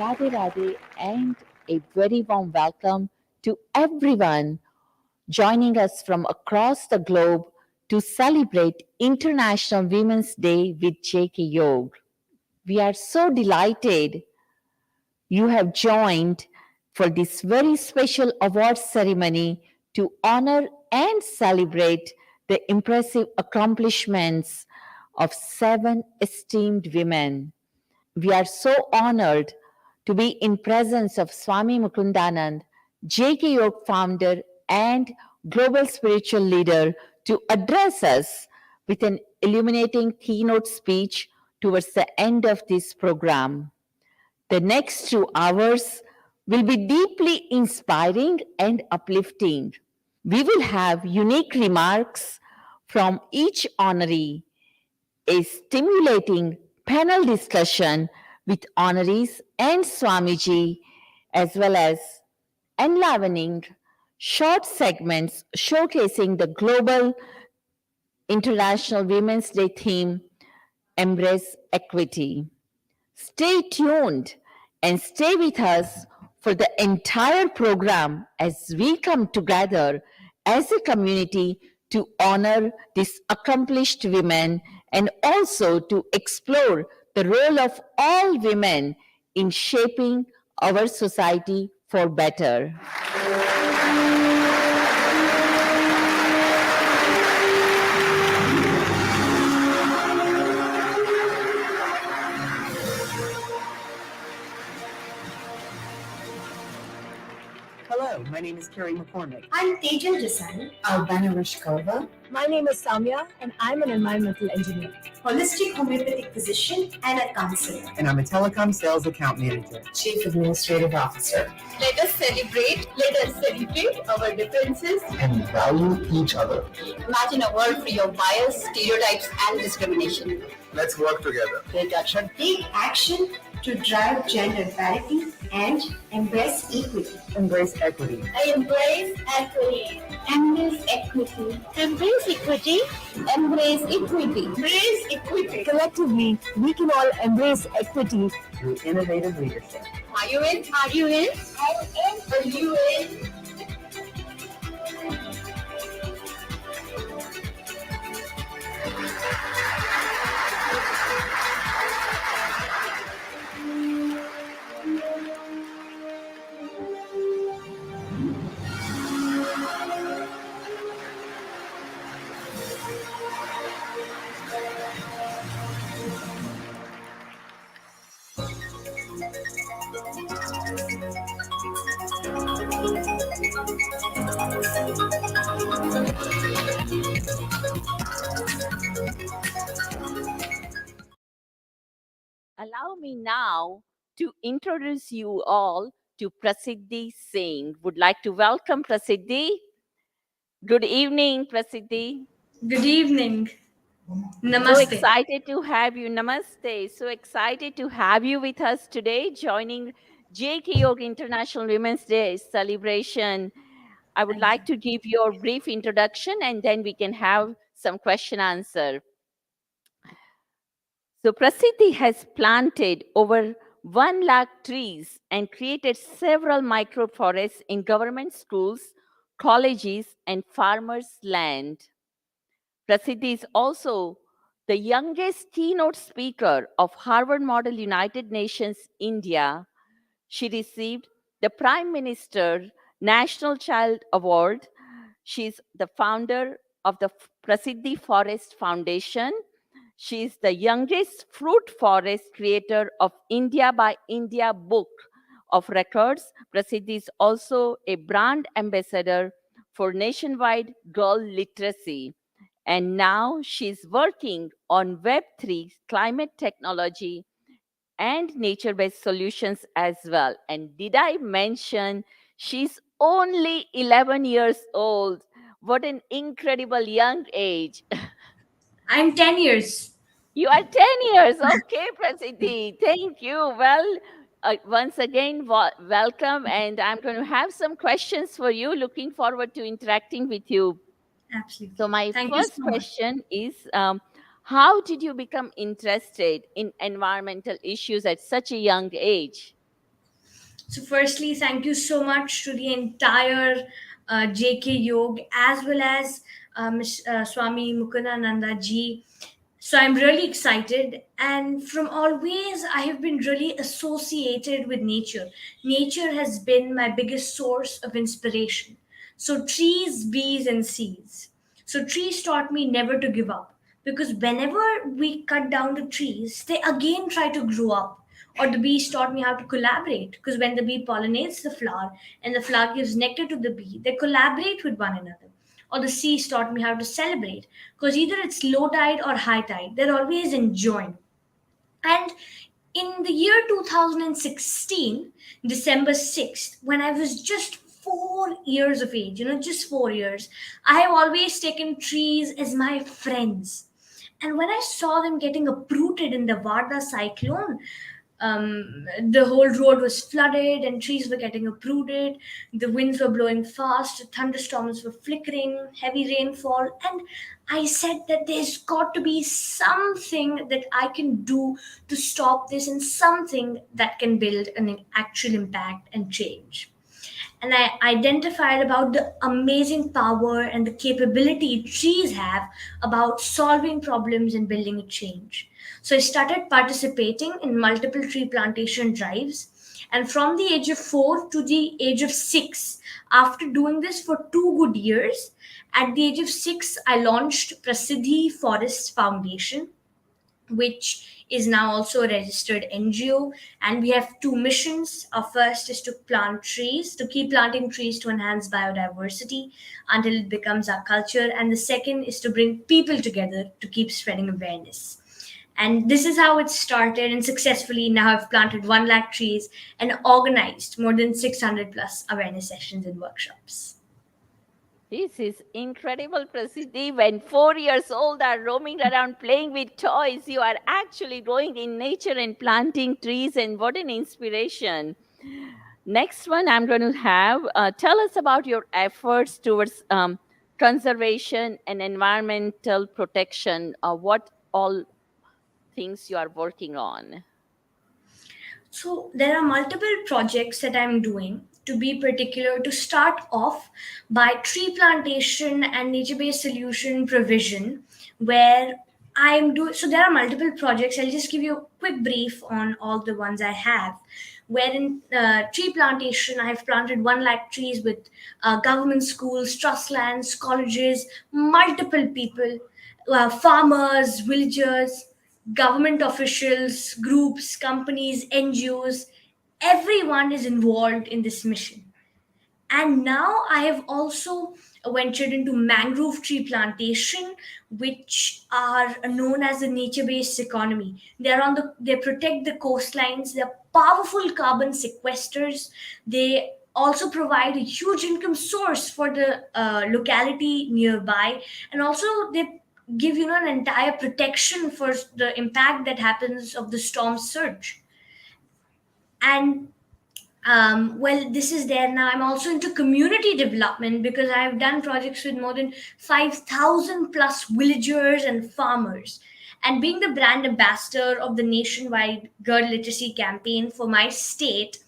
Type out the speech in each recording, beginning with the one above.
Radhe Radhe, and a very warm welcome to everyone joining us from across the globe to celebrate International Women's Day with JKYog. We are so delighted you have joined for this very special award ceremony to honor and celebrate the impressive accomplishments of seven esteemed women. We are so honored to be in presence of Swami Mukundanand, JKYog founder and global spiritual leader, to address us with an illuminating keynote speech towards the end of this program. The next 2 hours will be deeply inspiring and uplifting. We will have unique remarks from each honoree, a stimulating panel discussion with honorees and Swamiji, as well as enlivening short segments showcasing the global International Women's Day theme, Embrace Equity. Stay tuned and stay with us for the entire program as we come together as a community to honor these accomplished women and also to explore the role of all women in shaping our society for better. Hello, my name is Carrie McCormick. I'm Tejal Jasani, Albana Rishkova. My name is Samya and I'm an environmental engineer, holistic homeopathic physician and a counselor. And I'm a telecom sales account manager. Chief Administrative Officer. Let us celebrate our differences And value each other. Imagine a world free of bias, stereotypes and discrimination. Let's work together. Take action. Take action to drive gender parity and embrace equity. Embrace equity. I embrace equity. Embrace equity. Embrace equity. Embrace equity. Embrace equity. Collectively, we can all embrace equity Through innovative leadership. Are you in? Are you in? I'm in. Are you in? Allow me now to introduce you all to Prasiddhi Singh. Would like to welcome Prasiddhi. Good evening, Prasiddhi. Good evening. So Namaste. excited to have you. Namaste. So excited to have you with us today, joining JKYog International Women's Day celebration. I would like to give your brief introduction and then we can have some question answer. So Prasiddhi has planted over 1 lakh trees and created several microforests in government schools, colleges, and farmers' land. Prasiddhi is also the youngest keynote speaker of Harvard Model United Nations India. She received the Prime Minister National Child Award. She is the founder of the Prasiddhi Forest Foundation. She is the youngest fruit forest creator of India by India book of records. Prasiddhi is also a brand ambassador for nationwide girl literacy. And now she's working on Web3 climate technology and nature based solutions as well. And did I mention she's only 11 years old? What an incredible young age. I'm 10 years. You are 10 years. Okay, Prasiddhi. Thank you. Well, once again, welcome. And I'm going to have some questions for you. Looking forward to interacting with you. So, Absolutely. my Thank you first so much. question is how did you become interested in environmental issues at such a young age? So, firstly, thank you so much to the entire JKYog as well as Ms. Swami Mukundananda ji. So, I'm really excited, and from always, I have been really associated with nature. Nature has been my biggest source of inspiration. So, trees, bees, and seeds. So, trees taught me never to give up because whenever we cut down the trees, they again try to grow up. Or the bees taught me how to collaborate because when the bee pollinates the flower and the flower gives nectar to the bee, they collaborate with one another. Or the seas taught me how to celebrate because either it's low tide or high tide, they're always enjoying. And in the year 2016, December 6th, when I was just 4 years of age, just 4 years, I have always taken trees as my friends. And when I saw them getting uprooted in the Varda cyclone, the whole road was flooded and trees were getting uprooted. The winds were blowing fast, thunderstorms were flickering, heavy rainfall. And I said that there's got to be something that I can do to stop this and something that can build an actual impact and change. And I identified about the amazing power and the capability trees have about solving problems and building a change. So I started participating in multiple tree plantation drives. And from the age of 4 to the age of 6, after doing this for 2 good years, at the age of 6, I launched Prasiddhi Forest Foundation, which is now also a registered NGO. And we have two missions. Our first is to plant trees, to keep planting trees to enhance biodiversity until it becomes our culture. And the second is to bring people together to keep spreading awareness. And this is how it started. And successfully, now I've planted 1 lakh trees and organized more than 600 plus awareness sessions and workshops. This is incredible, Prasiddhi. When 4 years old are roaming around playing with toys, you are actually going in nature and planting trees, and what an inspiration. Next one, I'm going to have tell us about your efforts towards conservation and environmental protection. What all things you are working on? So there are multiple projects that I'm doing. To be particular, to start off by tree plantation and nature-based solution provision, where I'm doing. So there are multiple projects. I'll just give you a quick brief on all the ones I have. Where in tree plantation, I have planted 1 lakh trees with government schools, trust lands, colleges, multiple people, farmers, villagers, government officials, groups, companies, NGOs, everyone is involved in this mission. And now I have also ventured into mangrove tree plantation, which are known as the nature-based economy. They protect the coastlines. They're powerful carbon sequesters. They also provide a huge income source for the locality nearby, and also they give an entire protection for the impact that happens of the storm surge. And well, this is there now. I'm also into community development because I've done projects with more than 5,000 plus villagers and farmers. And being the brand ambassador of the nationwide girl literacy campaign for my state,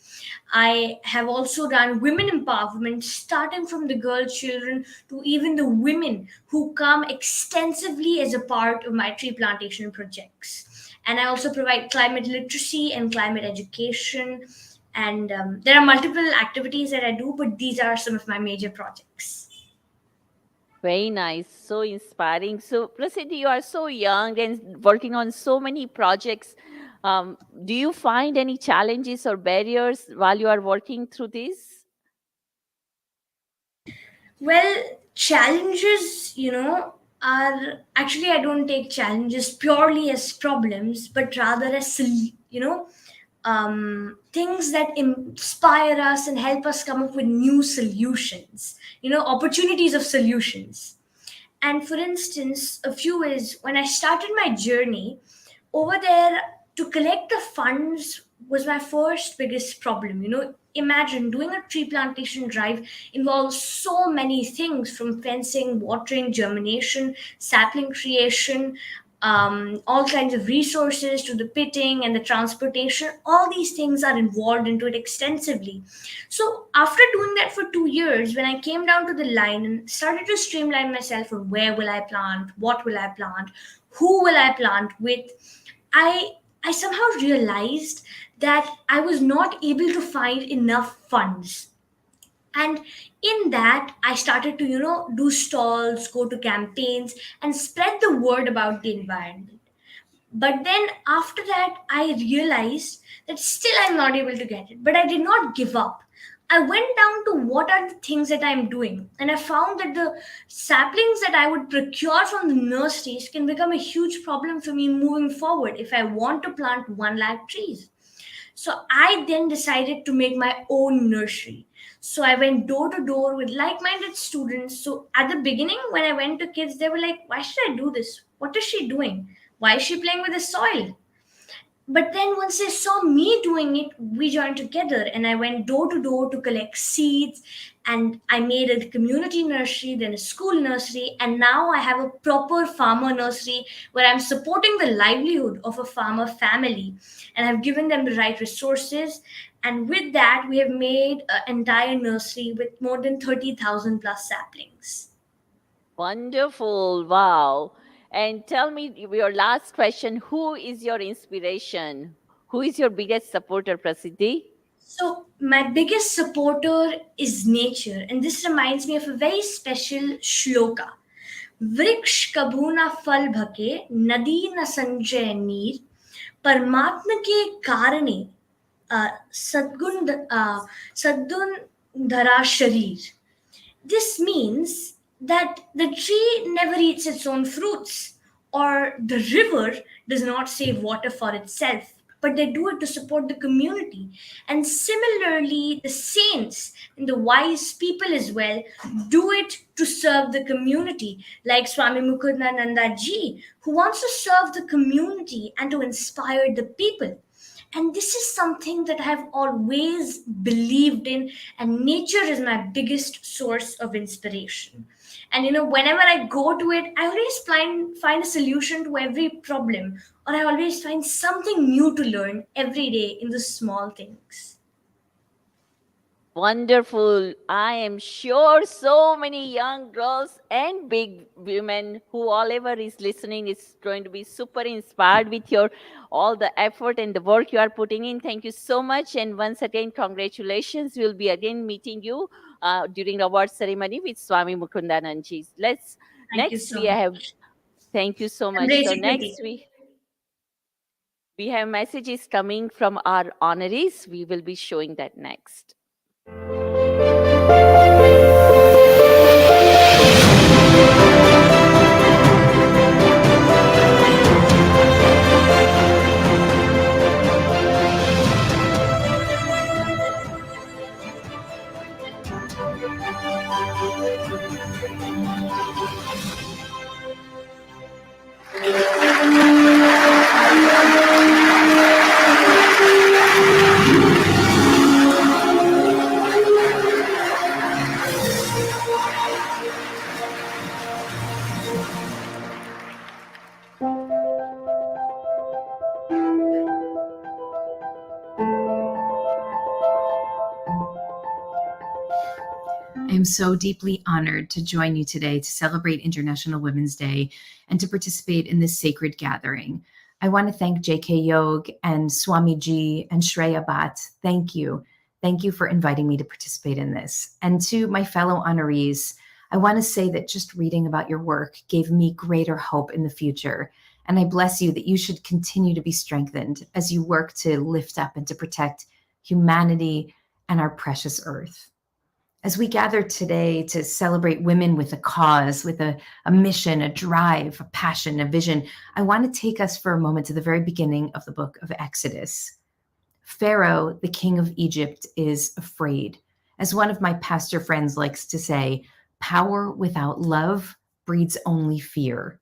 I have also done women empowerment, starting from the girl children to even the women who come extensively as a part of my tree plantation projects. And I also provide climate literacy and climate education. And there are multiple activities that I do, but these are some of my major projects. Very nice, so inspiring. So, Prasiddhi, you are so young and working on so many projects. Do you find any challenges or barriers while you are working through this? Well, challenges, are actually, I don't take challenges purely as problems, but rather as you know, things that inspire us and help us come up with new solutions, opportunities of solutions. And for instance, a few is when I started my journey over there, to collect the funds was my first biggest problem. Imagine doing a tree plantation drive involves so many things, from fencing, watering, germination, sapling creation, all kinds of resources, to the pitting and the transportation. All these things are involved into it extensively. So after doing that for 2 years, when I came down to the line and started to streamline myself on where will I plant, what will I plant, who will I plant with, I I somehow realized that I was not able to find enough funds. And in that, I started to, do stalls, go to campaigns, and spread the word about the environment. But then after that, I realized that still I'm not able to get it. But I did not give up. I went down to what are the things that I'm doing. And I found that the saplings that I would procure from the nurseries can become a huge problem for me moving forward if I want to plant 1 lakh trees. So I then decided to make my own nursery. So I went door to door with like minded students. So at the beginning, when I went to kids, they were like, why should I do this? What is she doing? Why is she playing with the soil? But then once they saw me doing it, we joined together and I went door to door to collect seeds. And I made a community nursery, then a school nursery, and now I have a proper farmer nursery where I'm supporting the livelihood of a farmer family and I've given them the right resources. And with that, we have made an entire nursery with more than 30,000 plus saplings. Wonderful. Wow. And tell me your last question. Who is your inspiration? Who is your biggest supporter, Prasiddhi? So, my biggest supporter is nature, and this reminds me of a very special shloka. वृक्ष कभू न फल भके नदी न संचय नीर परमात्मा के कारणे सद्गुण धरा शरीर. This means that the tree never eats its own fruits, or the river does not save water for itself, but they do it to support the community. And similarly, the saints and the wise people as well do it to serve the community, like Swami Mukundananda ji, who wants to serve the community and to inspire the people. And this is something that I've always believed in, and nature is my biggest source of inspiration. And whenever I go to it, I always find a solution to every problem, or I always find something new to learn every day in the small things. Wonderful. I am sure so many young girls and big women who all ever is listening is going to be super inspired with your all the effort and the work you are putting in. Thank you so much. And once again, congratulations. We'll be again meeting you during the award ceremony with Swami Mukundananji. Thank you Next so we have, much. thank you so much. Embrace So equity. next we have messages coming from our honorees. We will be showing that next. I am so deeply honored to join you today to celebrate International Women's Day and to participate in this sacred gathering. I want to thank JKYog and Swamiji and Shreya Bhatt. Thank you. Thank you for inviting me to participate in this. And to my fellow honorees, I want to say that just reading about your work gave me greater hope in the future. And I bless you that you should continue to be strengthened as you work to lift up and to protect humanity and our precious earth. As we gather today to celebrate women with a cause, with a mission, a drive, a passion, a vision, I want to take us for a moment to the very beginning of the book of Exodus. Pharaoh, the king of Egypt, is afraid. As one of my pastor friends likes to say, power without love breeds only fear.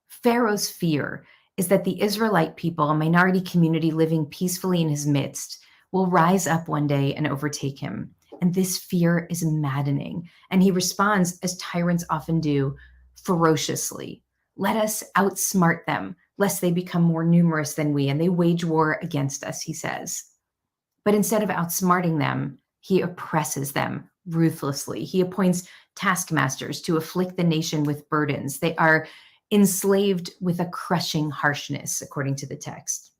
Pharaoh's fear is that the Israelite people, a minority community living peacefully in his midst, will rise up one day and overtake him. And this fear is maddening. And he responds, as tyrants often do, ferociously. Let us outsmart them, lest they become more numerous than we, and they wage war against us, he says. But instead of outsmarting them, he oppresses them ruthlessly. He appoints taskmasters to afflict the nation with burdens. They are enslaved with a crushing harshness, according to the text.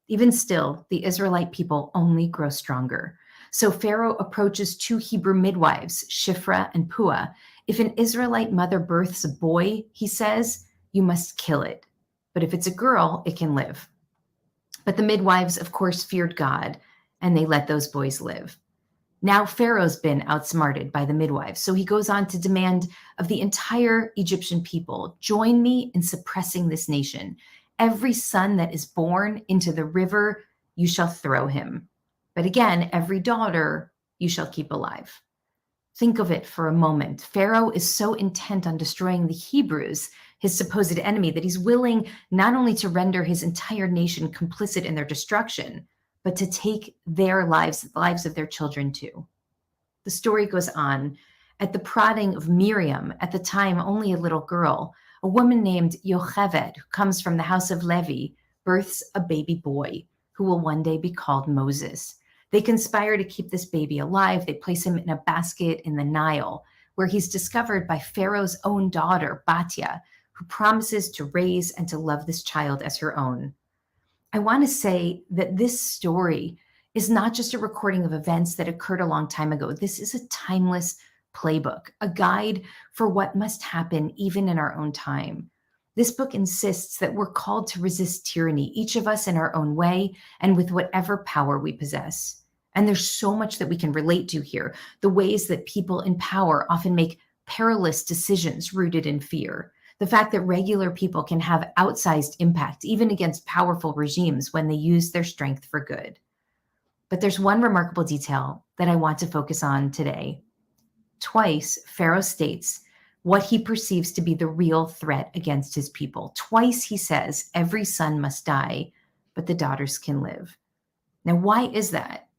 Even still, the Israelite people only grow stronger. So Pharaoh approaches two Hebrew midwives, Shiphrah and Puah. If an Israelite mother births a boy, he says, you must kill it. But if it's a girl, it can live. But the midwives, of course, feared God, and they let those boys live. Now Pharaoh's been outsmarted by the midwives, so he goes on to demand of the entire Egyptian people, join me in suppressing this nation. Every son that is born into the river, you shall throw him. But again, every daughter you shall keep alive. Think of it for a moment. Pharaoh is so intent on destroying the Hebrews, his supposed enemy, that he's willing not only to render his entire nation complicit in their destruction, but to take their lives, the lives of their children too. The story goes on. At the prodding of Miriam, at the time only a little girl, a woman named Yocheved, who comes from the house of Levi, births a baby boy who will one day be called Moses. They conspire to keep this baby alive. They place him in a basket in the Nile, where he's discovered by Pharaoh's own daughter, Batya, who promises to raise and to love this child as her own. I want to say that this story is not just a recording of events that occurred a long time ago. This is a timeless playbook, a guide for what must happen even in our own time. This book insists that we're called to resist tyranny, each of us in our own way and with whatever power we possess. And there's so much that we can relate to here. The ways that people in power often make perilous decisions rooted in fear. The fact that regular people can have outsized impact, even against powerful regimes, when they use their strength for good. But there's one remarkable detail that I want to focus on today. Twice, Pharaoh states what he perceives to be the real threat against his people. Twice he says, every son must die, but the daughters can live. Now, why is that?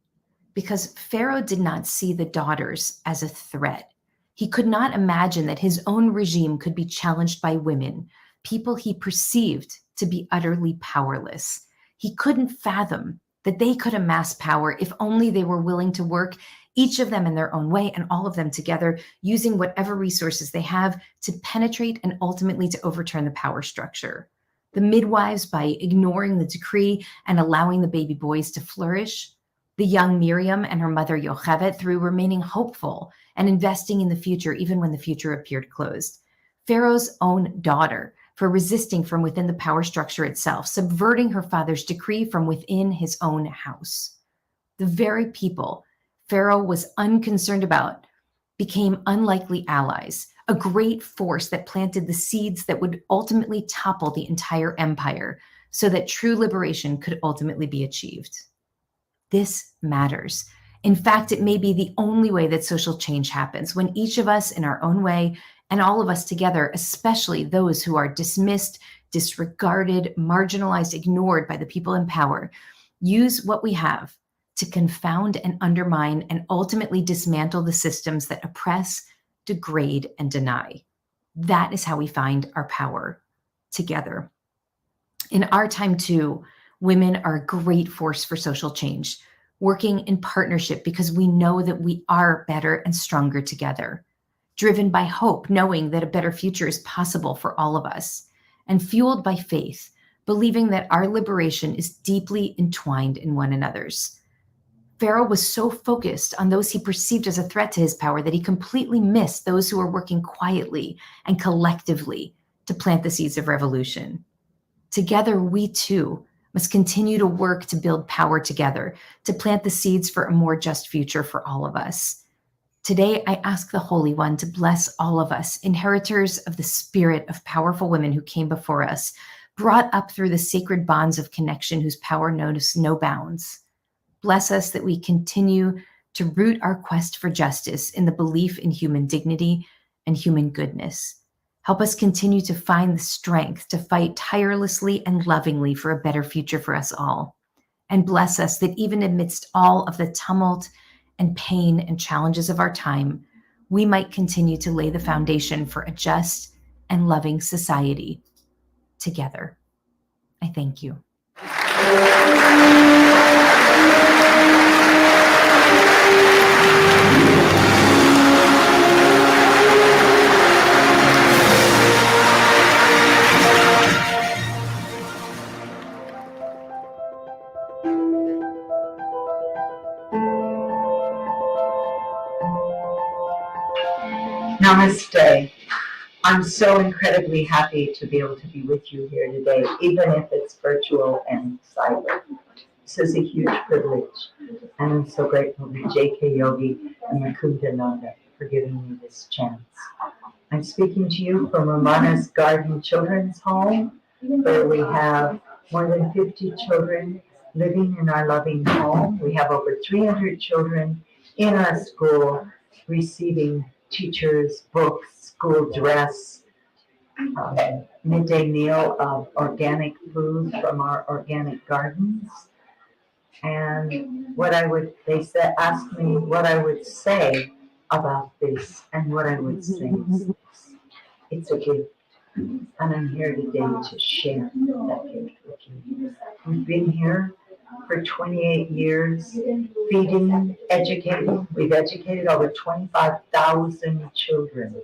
Because Pharaoh did not see the daughters as a threat. He could not imagine that his own regime could be challenged by women, people he perceived to be utterly powerless. He couldn't fathom that they could amass power if only they were willing to work, each of them in their own way and all of them together, using whatever resources they have to penetrate and ultimately to overturn the power structure. The midwives, by ignoring the decree and allowing the baby boys to flourish, the young Miriam and her mother Yocheved, through remaining hopeful and investing in the future even when the future appeared closed. Pharaoh's own daughter, for resisting from within the power structure itself, subverting her father's decree from within his own house. The very people Pharaoh was unconcerned about became unlikely allies, a great force that planted the seeds that would ultimately topple the entire empire so that true liberation could ultimately be achieved. This matters. In fact, it may be the only way that social change happens, when each of us in our own way and all of us together, especially those who are dismissed, disregarded, marginalized, ignored by the people in power, use what we have to confound and undermine and ultimately dismantle the systems that oppress, degrade, and deny. That is how we find our power together. In our time too, women are a great force for social change, working in partnership because we know that we are better and stronger together, driven by hope, knowing that a better future is possible for all of us, and fueled by faith, believing that our liberation is deeply entwined in one another's. Pharaoh was so focused on those he perceived as a threat to his power that he completely missed those who were working quietly and collectively to plant the seeds of revolution. Together, we too must continue to work to build power together, to plant the seeds for a more just future for all of us. Today, I ask the Holy One to bless all of us, inheritors of the spirit of powerful women who came before us, brought up through the sacred bonds of connection whose power knows no bounds. Bless us that we continue to root our quest for justice in the belief in human dignity and human goodness. Help us continue to find the strength to fight tirelessly and lovingly for a better future for us all. And bless us that even amidst all of the tumult and pain and challenges of our time, we might continue to lay the foundation for a just and loving society together. I thank you. Namaste. I'm so incredibly happy to be able to be with you here today, even if it's virtual and silent. This is a huge privilege, and I'm so grateful to JKYog and Mukunda for giving me this chance. I'm speaking to you from Ramana's Garden Children's Home, where we have more than 50 children living in our loving home. We have over 300 children in our school receiving teachers, books, school dress, midday meal of organic food from our organic gardens. And asked me what I would say about this, and what I would say is this. It's a gift, and I'm here today to share that gift with you. We've been here for 28 years, feeding, educating. We've educated over 25,000 children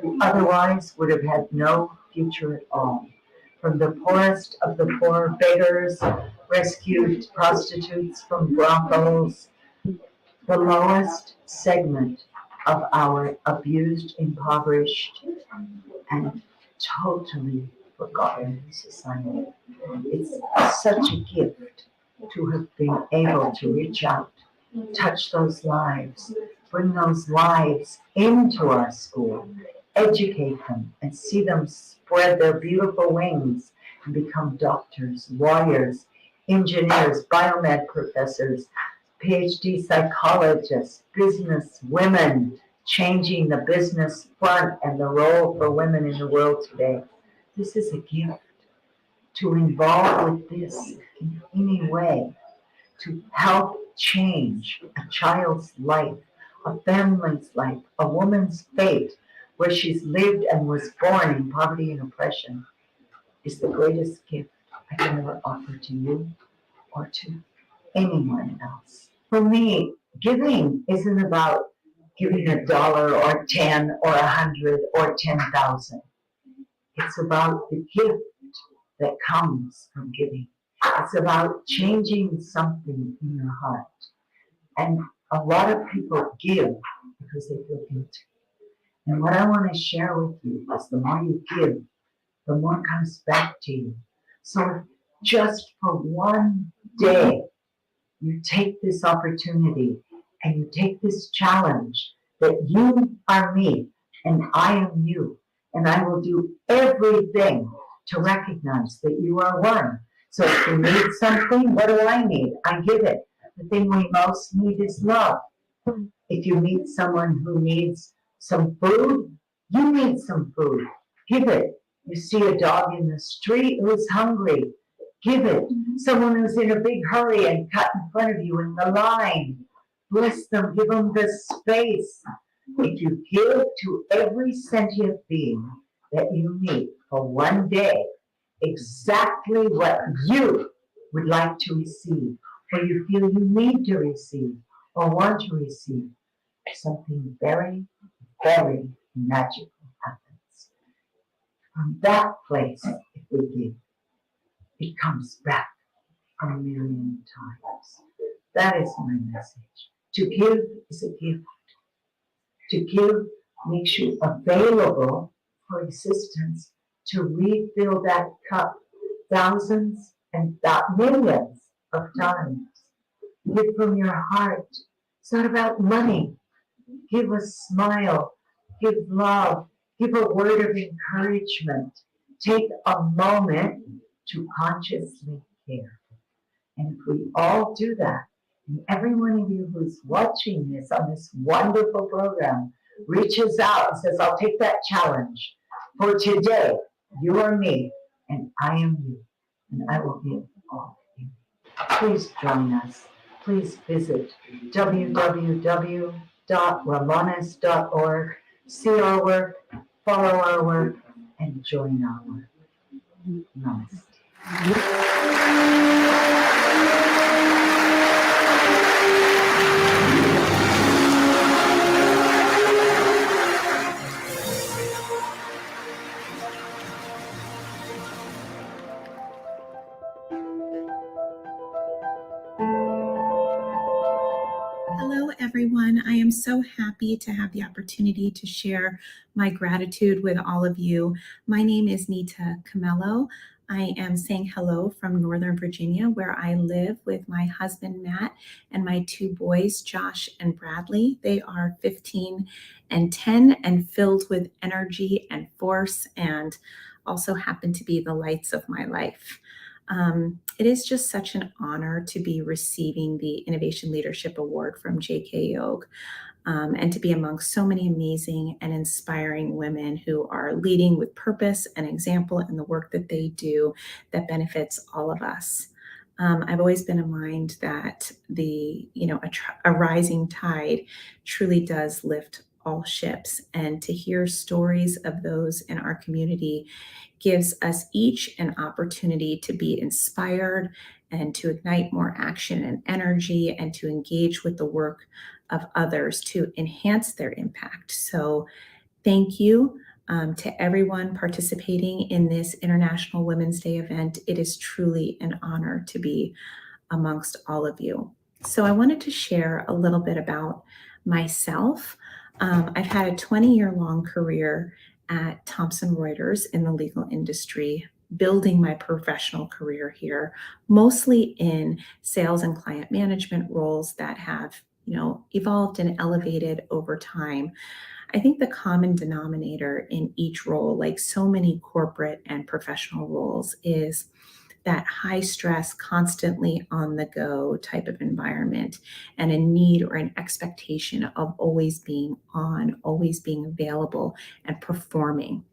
who otherwise would have had no future at all. From the poorest of the poor, beggars, rescued prostitutes from brothels, the lowest segment of our abused, impoverished, and totally forgotten society. It's such a gift to have been able to reach out, touch those lives, bring those lives into our school, educate them, and see them spread their beautiful wings and become doctors, lawyers, engineers, biomed professors, PhD psychologists, business women, changing the business front and the role for women in the world today. This is a gift. To involve with this in any way, to help change a child's life, a family's life, a woman's fate, where she's lived and was born in poverty and oppression, is the greatest gift I can ever offer to you or to anyone else. For me, giving isn't about giving $1 or 10 or 100 or 10,000. It's about the gift that comes from giving. It's about changing something in your heart. And a lot of people give because they feel guilty. And what I want to share with you is the more you give, the more comes back to you. So just for one day, you take this opportunity and you take this challenge that you are me and I am you. And I will do everything to recognize that you are one. So if you need something, what do I need? I give it. The thing we most need is love. If you meet someone who needs some food, you need some food. Give it. You see a dog in the street who's hungry, give it. Someone who's in a big hurry and cut in front of you in the line, bless them, give them the space. If you give to every sentient being that you meet for one day exactly what you would like to receive, or you feel you need to receive, or want to receive, something very, very magical happens. From that place, if we give, it comes back a million times. That is my message. To give is a gift. To give makes you available for existence to refill that cup thousands and millions of times. Give from your heart. It's not about money. give a smile, give love, give a word of encouragement. Take a moment to consciously care. And if we all do that, and every one of you who's watching this on this wonderful program reaches out and says, I'll take that challenge. For today, you are me, and I am you, and I will give all of you. Please join us. Please visit www.ramones.org, see our work, follow our work, and join our work. Namaste. Hello, everyone. I am so happy to have the opportunity to share my gratitude with all of you. My name is Nita Camello. I am saying hello from Northern Virginia, where I live with my husband, Matt, and my two boys, Josh and Bradley. They are 15 and 10 and filled with energy and force, and also happen to be the lights of my life. It is just such an honor to be receiving the Innovation Leadership Award from JKYog, and to be among so many amazing and inspiring women who are leading with purpose and example in the work that they do that benefits all of us. I've always been of mind that a rising tide truly does lift all ships, and to hear stories of those in our community gives us each an opportunity to be inspired and to ignite more action and energy and to engage with the work of others to enhance their impact. So thank you to everyone participating in this International Women's Day event. It is truly an honor to be amongst all of you. So I wanted to share a little bit about myself. I've had a 20-year-long career at Thomson Reuters in the legal industry, building my professional career here, mostly in sales and client management roles that have, evolved and elevated over time. I think the common denominator in each role, like so many corporate and professional roles, is that high stress, constantly on the go type of environment, and a need or an expectation of always being on, always being available and performing.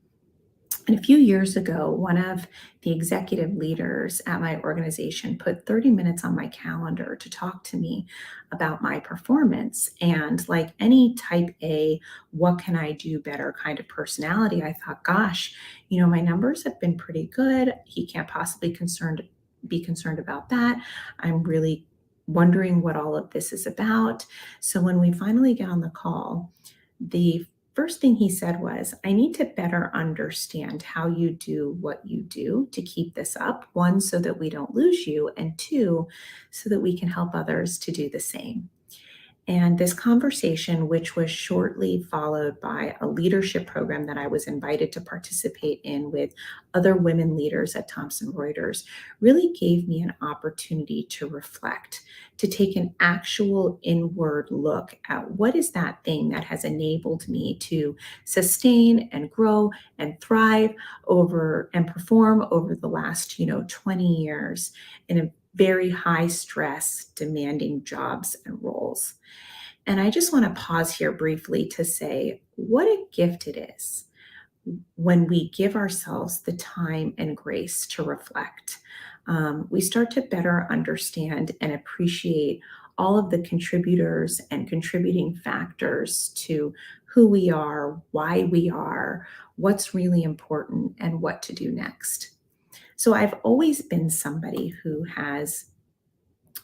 And a few years ago, one of the executive leaders at my organization put 30 minutes on my calendar to talk to me about my performance. And like any type A, what can I do better kind of personality, I thought, gosh, my numbers have been pretty good. He can't possibly be concerned about that. I'm really wondering what all of this is about. So when we finally get on the call, the first thing he said was, I need to better understand how you do what you do to keep this up. One, so that we don't lose you, and two, so that we can help others to do the same. And this conversation, which was shortly followed by a leadership program that I was invited to participate in with other women leaders at Thomson Reuters, really gave me an opportunity to reflect, to take an actual inward look at what is that thing that has enabled me to sustain and grow and thrive over and perform over the last, 20 years in a very high stress, demanding jobs and roles. And I just want to pause here briefly to say what a gift it is when we give ourselves the time and grace to reflect. We start to better understand and appreciate all of the contributors and contributing factors to who we are, why we are, what's really important, and what to do next. So I've always been somebody who has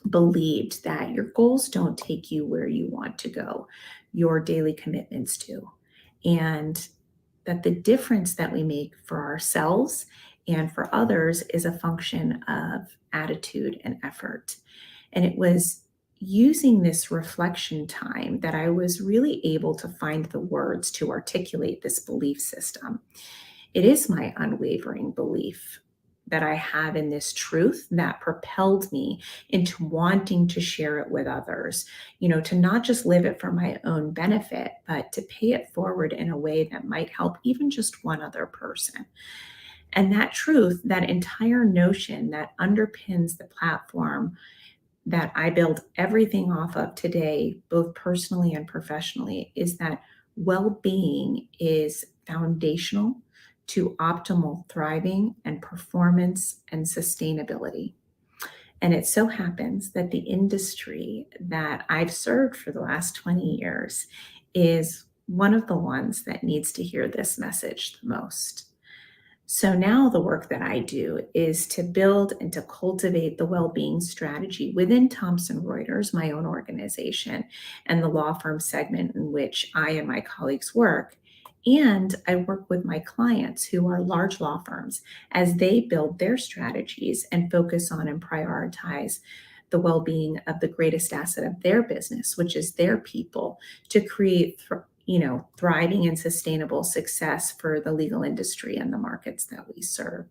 believed that your goals don't take you where you want to go, your daily commitments do. And that the difference that we make for ourselves and for others is a function of attitude and effort. And it was using this reflection time that I was really able to find the words to articulate this belief system. It is my unwavering belief that I have in this truth that propelled me into wanting to share it with others, to not just live it for my own benefit, but to pay it forward in a way that might help even just one other person. And that truth, that entire notion that underpins the platform that I build everything off of today, both personally and professionally, is that well-being is foundational to optimal thriving and performance and sustainability. And it so happens that the industry that I've served for the last 20 years is one of the ones that needs to hear this message the most. So now the work that I do is to build and to cultivate the well-being strategy within Thomson Reuters, my own organization, and the law firm segment in which I and my colleagues work. And I work with my clients who are large law firms as they build their strategies and focus on and prioritize the well-being of the greatest asset of their business, which is their people, to create thriving and sustainable success for the legal industry and the markets that we serve.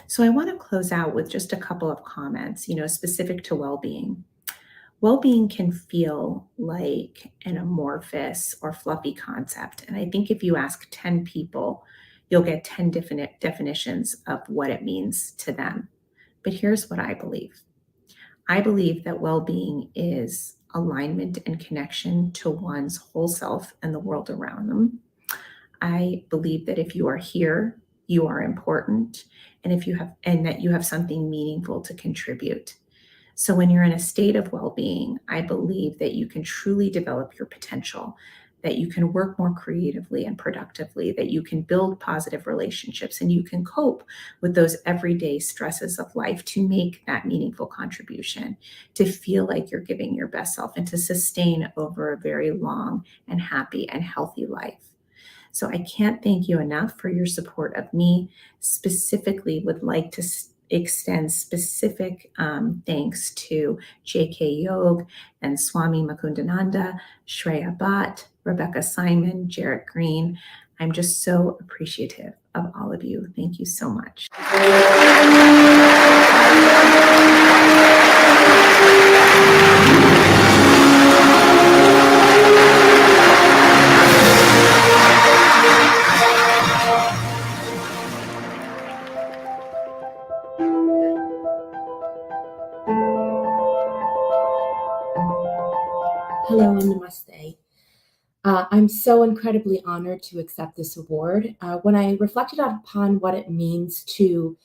So I want to close out with just a couple of comments, specific to well-being. Well-being can feel like an amorphous or fluffy concept. And I think if you ask 10 people, you'll get 10 different definitions of what it means to them. But here's what I believe. I believe that well-being is alignment and connection to one's whole self and the world around them. I believe that if you are here, you are important, and that you have something meaningful to contribute. So when you're in a state of well-being, I believe that you can truly develop your potential, that you can work more creatively and productively, that you can build positive relationships, and you can cope with those everyday stresses of life to make that meaningful contribution, to feel like you're giving your best self, and to sustain over a very long and happy and healthy life. So I can't thank you enough for your support of me. Specifically, would like to extend specific thanks to JKYog and Swami Mukundananda, Shreya Bhatt, Rebecca Simon, Jarrett Green. I'm just so appreciative of all of you. Thank you so much. Hello and namaste. I'm so incredibly honored to accept this award. When I reflected upon what it means to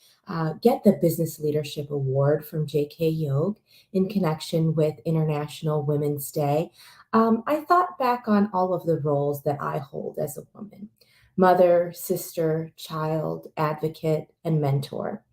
get the Business Leadership Award from JKYog in connection with International Women's Day, I thought back on all of the roles that I hold as a woman: mother, sister, child, advocate, and mentor.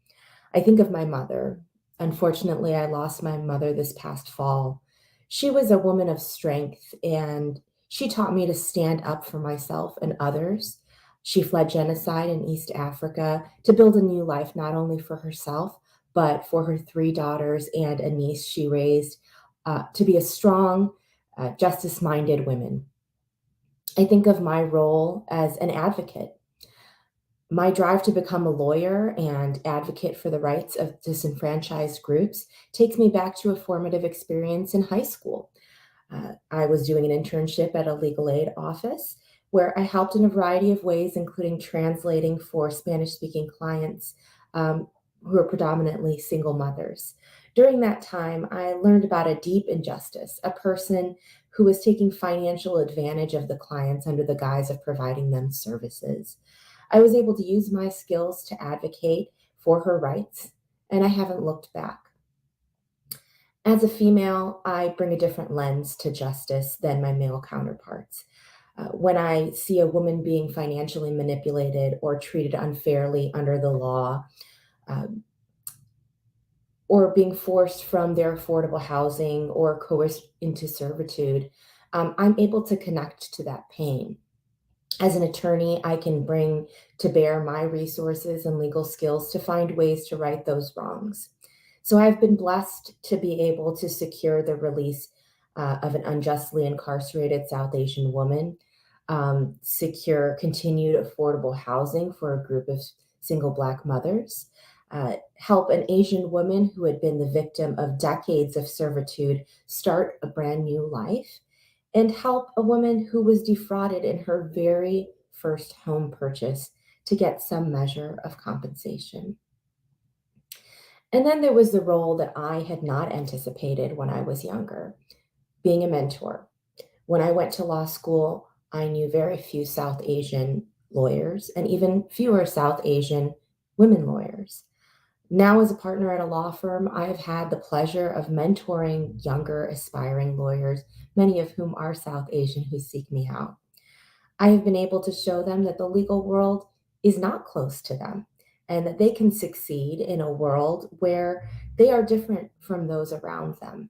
I think of my mother. Unfortunately, I lost my mother this past fall. She was a woman of strength, and she taught me to stand up for myself and others. She fled genocide in East Africa to build a new life, not only for herself, but for her 3 daughters and a niece she raised to be a strong, justice-minded woman. I think of my role as an advocate. My drive to become a lawyer and advocate for the rights of disenfranchised groups takes me back to a formative experience in high school. I was doing an internship at a legal aid office where I helped in a variety of ways, including translating for Spanish-speaking clients who are predominantly single mothers. During that time, I learned about a deep injustice, a person who was taking financial advantage of the clients under the guise of providing them services. I was able to use my skills to advocate for her rights, and I haven't looked back. As a female, I bring a different lens to justice than my male counterparts. When I see a woman being financially manipulated or treated unfairly under the law, or being forced from their affordable housing or coerced into servitude, I'm able to connect to that pain. As an attorney, I can bring to bear my resources and legal skills to find ways to right those wrongs. So I've been blessed to be able to secure the release of an unjustly incarcerated South Asian woman, secure continued affordable housing for a group of single Black mothers, help an Asian woman who had been the victim of decades of servitude start a brand new life, and help a woman who was defrauded in her very first home purchase to get some measure of compensation. And then there was the role that I had not anticipated when I was younger, being a mentor. When I went to law school, I knew very few South Asian lawyers and even fewer South Asian women lawyers. Now, as a partner at a law firm, I have had the pleasure of mentoring younger, aspiring lawyers, many of whom are South Asian who seek me out. I have been able to show them that the legal world is not close to them and that they can succeed in a world where they are different from those around them.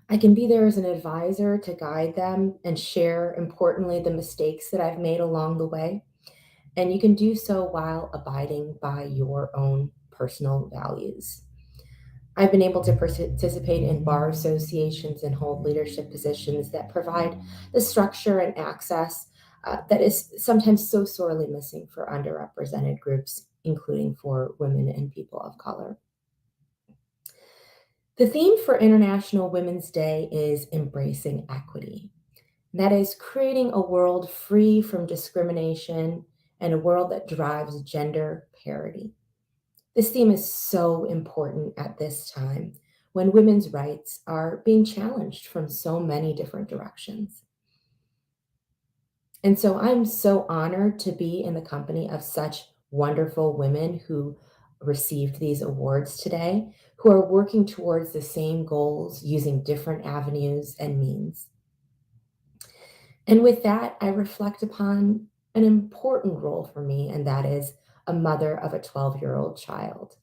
I can be there as an advisor to guide them and share, importantly, the mistakes that I've made along the way. And you can do so while abiding by your own personal values. I've been able to participate in bar associations and hold leadership positions that provide the structure and access that is sometimes so sorely missing for underrepresented groups, including for women and people of color. The theme for International Women's Day is embracing equity. That is creating a world free from discrimination and a world that drives gender parity. This theme is so important at this time when women's rights are being challenged from so many different directions. And so I'm so honored to be in the company of such wonderful women who received these awards today, who are working towards the same goals using different avenues and means. And with that, I reflect upon an important role for me, and that is a mother of a 12-year-old child.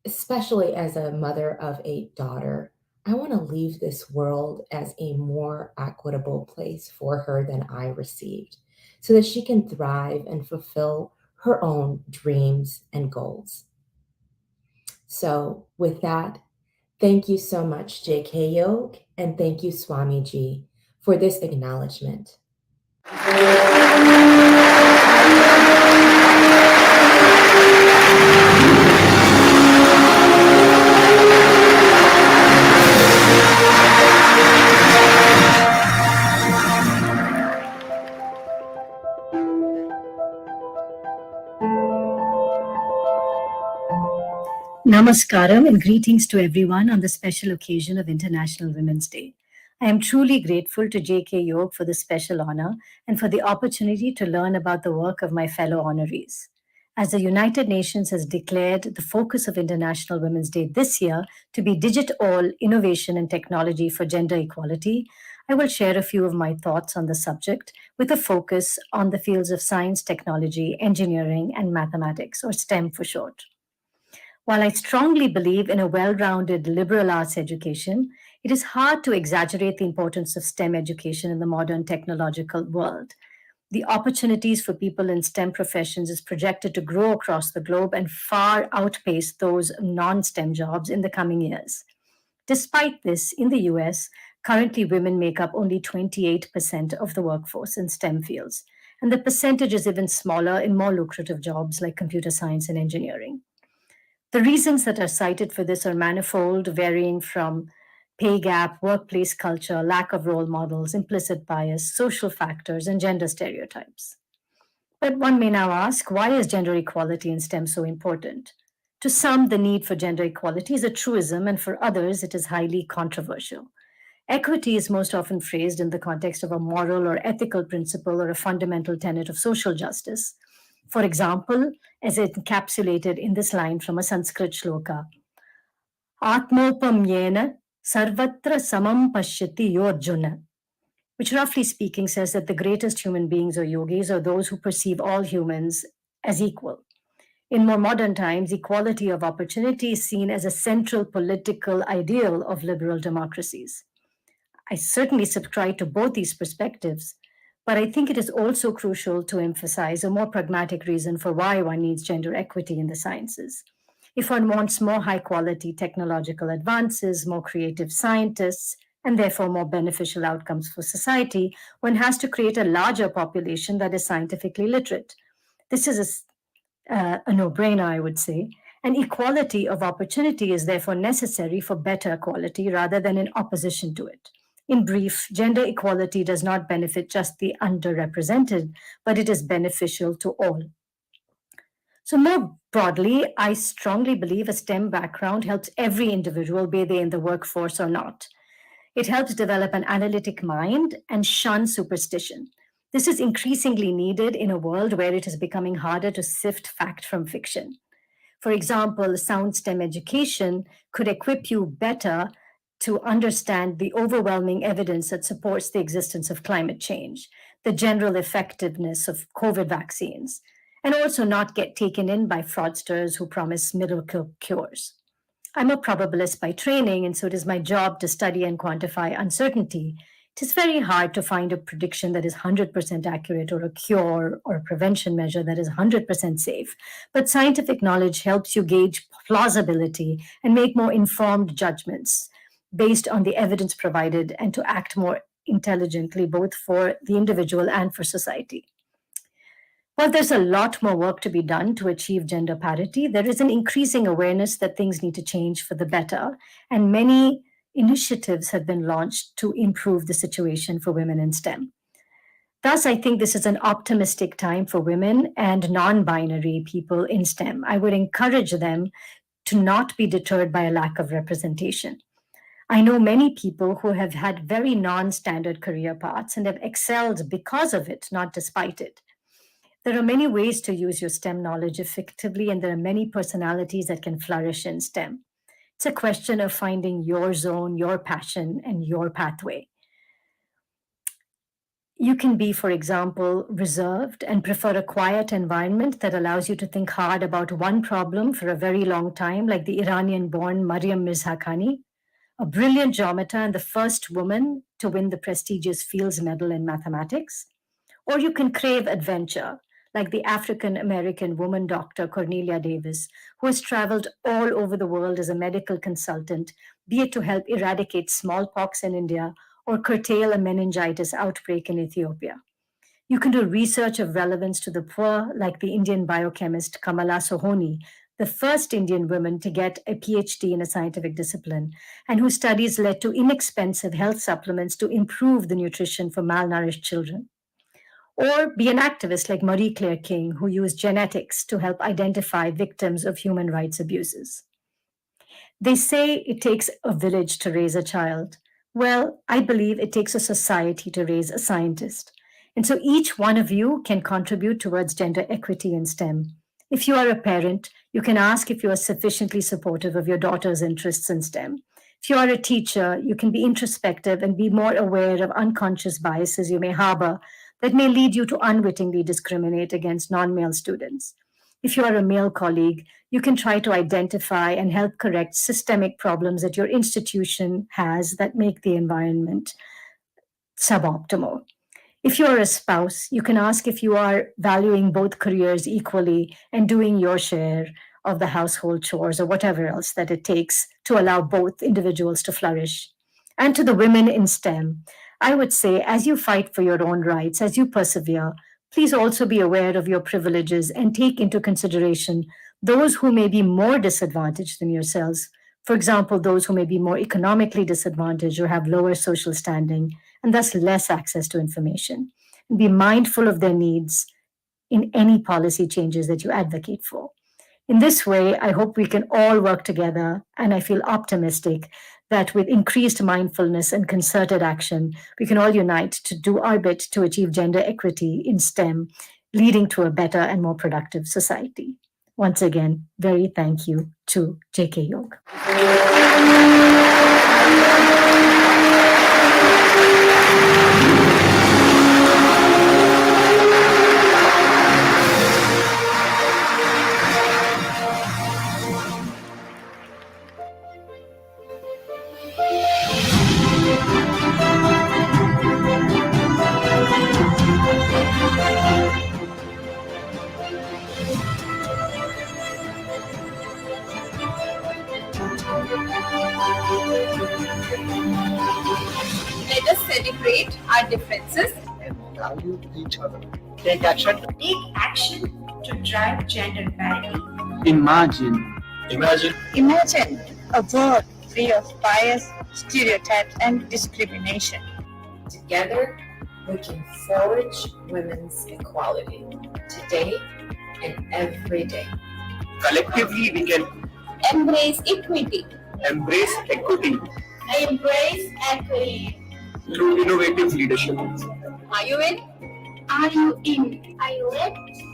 Especially as a mother of a daughter, I want to leave this world as a more equitable place for her than I received, so that she can thrive and fulfill her own dreams and goals. So with that, thank you so much, JKYog, and thank you, Swamiji, for this acknowledgement. Namaskaram and greetings to everyone on the special occasion of International Women's Day. I am truly grateful to JKYog for this special honor and for the opportunity to learn about the work of my fellow honorees. As the United Nations has declared the focus of International Women's Day this year to be Digital Innovation and Technology for Gender Equality, I will share a few of my thoughts on the subject with a focus on the fields of science, technology, engineering, and mathematics, or STEM for short. While I strongly believe in a well-rounded liberal arts education, it is hard to exaggerate the importance of STEM education in the modern technological world. The opportunities for people in STEM professions is projected to grow across the globe and far outpace those non-STEM jobs in the coming years. Despite this, in the US, currently women make up only 28% of the workforce in STEM fields, and the percentage is even smaller in more lucrative jobs like computer science and engineering. The reasons that are cited for this are manifold, varying from pay gap, workplace culture, lack of role models, implicit bias, social factors, and gender stereotypes. But one may now ask, why is gender equality in STEM so important? To some, the need for gender equality is a truism, and for others, it is highly controversial. Equity is most often phrased in the context of a moral or ethical principle or a fundamental tenet of social justice. For example, as encapsulated in this line from a Sanskrit shloka, Atmopamyena sarvatra samam pashyati yorjuna, which roughly speaking says that the greatest human beings or yogis are those who perceive all humans as equal. In more modern times, equality of opportunity is seen as a central political ideal of liberal democracies. I certainly subscribe to both these perspectives, but I think it is also crucial to emphasize a more pragmatic reason for why one needs gender equity in the sciences. If one wants more high quality technological advances, more creative scientists, and therefore more beneficial outcomes for society, one has to create a larger population that is scientifically literate. This is a no-brainer, I would say. And equality of opportunity is therefore necessary for better quality rather than in opposition to it. In brief, gender equality does not benefit just the underrepresented, but it is beneficial to all. So, more broadly, I strongly believe a STEM background helps every individual, be they in the workforce or not. It helps develop an analytic mind and shun superstition. This is increasingly needed in a world where it is becoming harder to sift fact from fiction. For example, sound STEM education could equip you better to understand the overwhelming evidence that supports the existence of climate change, the general effectiveness of COVID vaccines, and also not get taken in by fraudsters who promise miracle cures. I'm a probabilist by training, and so it is my job to study and quantify uncertainty. It is very hard to find a prediction that is 100% accurate or a cure or a prevention measure that is 100% safe. But scientific knowledge helps you gauge plausibility and make more informed judgments based on the evidence provided and to act more intelligently, both for the individual and for society. While there's a lot more work to be done to achieve gender parity, there is an increasing awareness that things need to change for the better, and many initiatives have been launched to improve the situation for women in STEM. Thus, I think this is an optimistic time for women and non-binary people in STEM. I would encourage them to not be deterred by a lack of representation. I know many people who have had very non-standard career paths and have excelled because of it, not despite it. There are many ways to use your STEM knowledge effectively, and there are many personalities that can flourish in STEM. It's a question of finding your zone, your passion, and your pathway. You can be, for example, reserved and prefer a quiet environment that allows you to think hard about one problem for a very long time, like the Iranian-born Mariam Mirzakhani, a brilliant geometer and the first woman to win the prestigious Fields Medal in mathematics. Or you can crave adventure, like the African-American woman doctor Cornelia Davis, who has traveled all over the world as a medical consultant, be it to help eradicate smallpox in India or curtail a meningitis outbreak in Ethiopia. You can do research of relevance to the poor, like the Indian biochemist Kamala Sohoni, the first Indian woman to get a PhD in a scientific discipline, and whose studies led to inexpensive health supplements to improve the nutrition for malnourished children. Or be an activist like Marie Claire King, who used genetics to help identify victims of human rights abuses. They say it takes a village to raise a child. Well, I believe it takes a society to raise a scientist. And so each one of you can contribute towards gender equity in STEM. If you are a parent, you can ask if you are sufficiently supportive of your daughter's interests in STEM. If you are a teacher, you can be introspective and be more aware of unconscious biases you may harbor that may lead you to unwittingly discriminate against non-male students. If you are a male colleague, you can try to identify and help correct systemic problems that your institution has that make the environment suboptimal. If you are a spouse, you can ask if you are valuing both careers equally and doing your share of the household chores or whatever else that it takes to allow both individuals to flourish. And to the women in STEM, I would say, as you fight for your own rights, as you persevere, please also be aware of your privileges and take into consideration those who may be more disadvantaged than yourselves. For example, those who may be more economically disadvantaged or have lower social standing and thus less access to information. And be mindful of their needs in any policy changes that you advocate for. In this way, I hope we can all work together, and I feel optimistic that with increased mindfulness and concerted action, we can all unite to do our bit to achieve gender equity in STEM, leading to a better and more productive society. Once again, very thank you to JKYog. Let us celebrate our differences and value each other. Take action. take action to drive gender parity. Imagine Imagine a world free of bias, stereotypes, and discrimination. Together, we can forge women's equality today and every day. collectively we can Embrace equity. embrace equity I embrace equity. through innovative leadership. Are you in? Are you in? Are you in?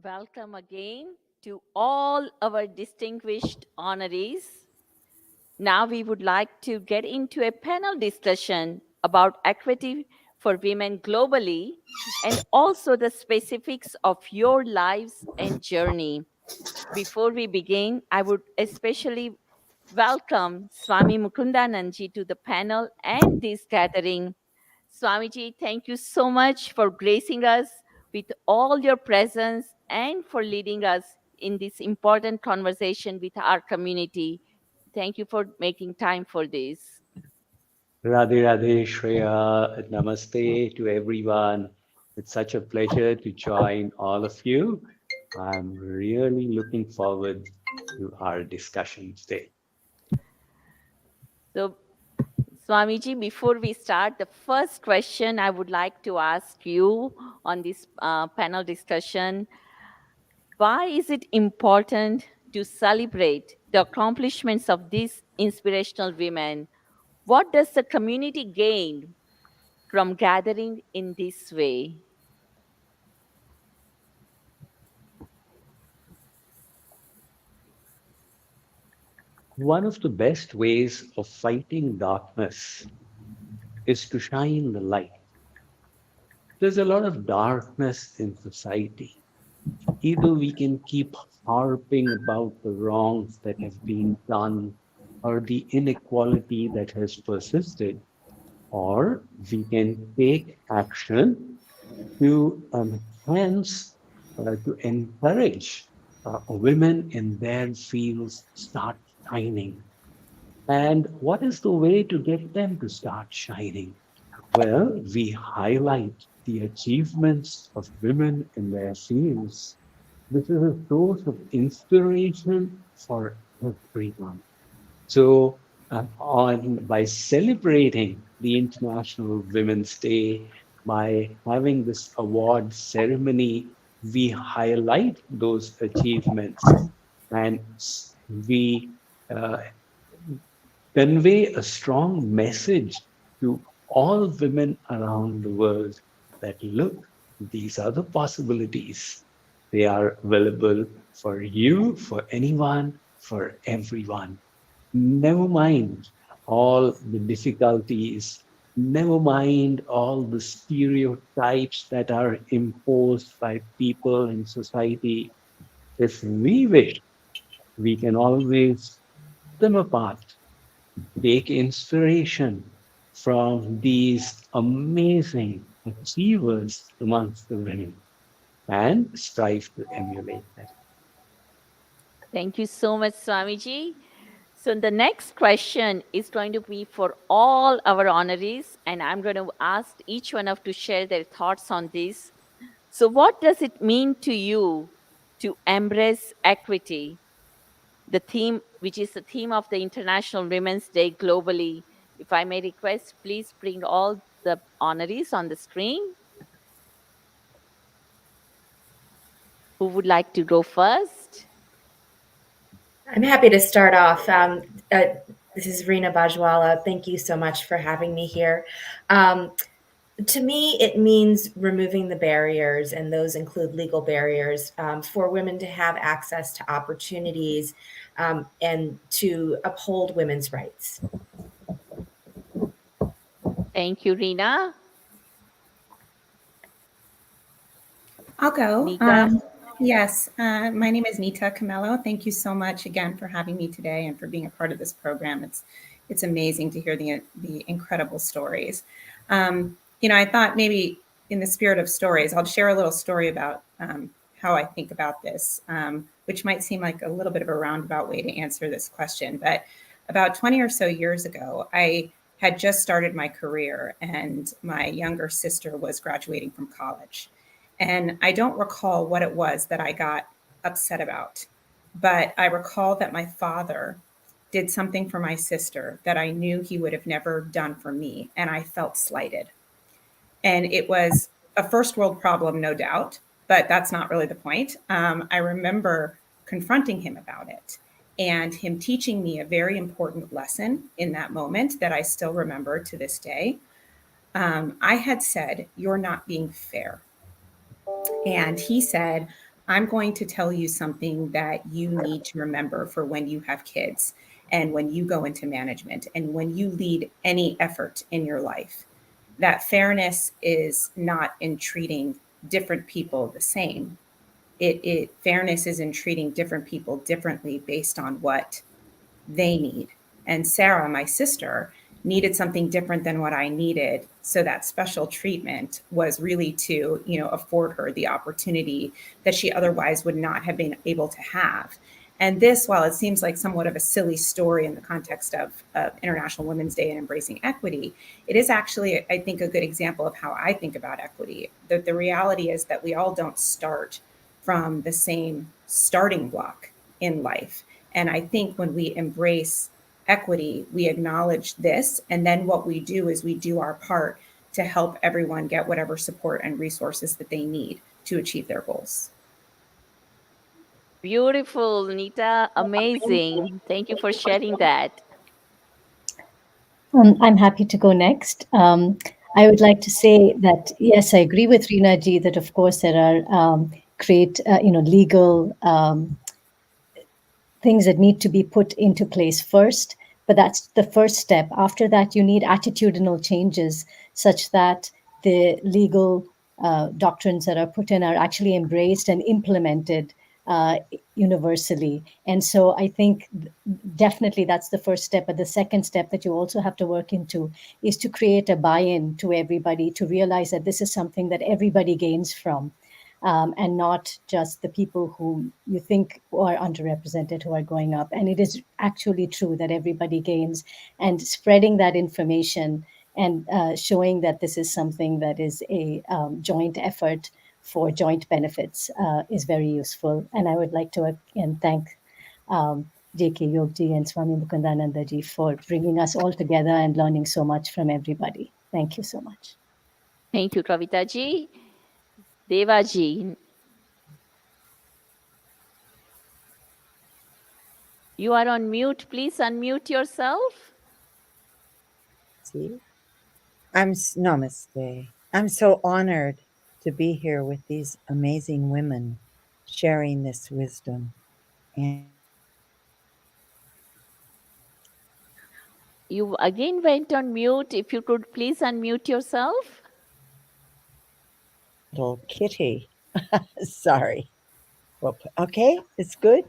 Welcome again to all our distinguished honorees. Now we would like to get into a panel discussion about equity for women globally and also the specifics of your lives and journey. Before we begin, I would especially welcome Swami Mukundanandji to the panel and this gathering. Swamiji, thank you so much for gracing us with all your presence and for leading us in this important conversation with our community. Thank you for making time for this. Radhe Radhe Shreya, Namaste to everyone. It's such a pleasure to join all of you. I'm really looking forward to our discussion today. So, Swamiji, before we start, the first question I would like to ask you on this panel discussion, why is it important to celebrate the accomplishments of these inspirational women? What does the community gain from gathering in this way? One of the best ways of fighting darkness is to shine the light. There's a lot of darkness in society. Either we can keep harping about the wrongs that have been done or the inequality that has persisted, or we can take action to hence to encourage women in their fields start shining. And what is the way to get them to start shining? Well, we highlight the achievements of women in their fields. This is a source of inspiration for everyone. So, by celebrating the International Women's Day, by having this award ceremony, we highlight those achievements and we uh, convey a strong message to all women around the world that look, these are the possibilities. They are available for you, for anyone, for everyone. Never mind all the difficulties, never mind all the stereotypes that are imposed by people in society. If we wish, we can always pull them apart, take inspiration from these amazing achievers amongst the women and strive to emulate them. Thank you so much, Swamiji. So the next question is going to be for all our honorees, and I'm going to ask each one of to share their thoughts on this. So what does it mean to you to embrace equity? The theme, which is the theme of the International Women's Day globally. If I may request, please bring all the honorees on the screen. Who would like to go first? I'm happy to start off. This is Reena Bajwala. Thank you so much for having me here. To me, it means removing the barriers, and those include legal barriers for women to have access to opportunities and to uphold women's rights. Thank you, Reena. I'll go. Nika? Yes, my name is Nita Camello. Thank you so much again for having me today and for being a part of this program. It's amazing to hear the incredible stories. I thought maybe in the spirit of stories, I'll share a little story about how I think about this, which might seem like a little bit of a roundabout way to answer this question. But about 20 or so years ago, I had just started my career, and my younger sister was graduating from college. And I don't recall what it was that I got upset about, but I recall that my father did something for my sister that I knew he would have never done for me, and I felt slighted. And it was a first world problem, no doubt, but that's not really the point. I remember confronting him about it and him teaching me a very important lesson in that moment that I still remember to this day. I had said, "You're not being fair." And he said, "I'm going to tell you something that you need to remember for when you have kids and when you go into management and when you lead any effort in your life. That fairness is not in treating different people the same. Fairness is in treating different people differently based on what they need." And Sarah, my sister, needed something different than what I needed. So that special treatment was really to, afford her the opportunity that she otherwise would not have been able to have. And this, while it seems like somewhat of a silly story in the context of International Women's Day and embracing equity, it is actually, I think, a good example of how I think about equity. The reality is that we all don't start from the same starting block in life. And I think when we embrace equity, we acknowledge this. And then what we do is we do our part to help everyone get whatever support and resources that they need to achieve their goals. Beautiful, Nita. Amazing. Thank you for sharing that. I'm happy to go next. I would like to say that, yes, I agree with Reena ji that, of course, there are great, legal things that need to be put into place first, but that's the first step. After that, you need attitudinal changes such that the legal doctrines that are put in are actually embraced and implemented universally. And so I think definitely that's the first step. But the second step that you also have to work into is to create a buy-in to everybody, to realize that this is something that everybody gains from. And not just the people who you think are underrepresented who are going up. And it is actually true that everybody gains, and spreading that information and showing that this is something that is a joint effort for joint benefits is very useful. And I would like to again thank JKYog ji and Swami Mukundananda ji for bringing us all together and learning so much from everybody. Thank you so much. Thank you, Kavita ji. Deva ji, you are on mute. Please unmute yourself. See? Namaste. I'm so honored to be here with these amazing women sharing this wisdom. And You again went on mute. If you could please unmute yourself. little kitty. Sorry. Well, okay, it's good?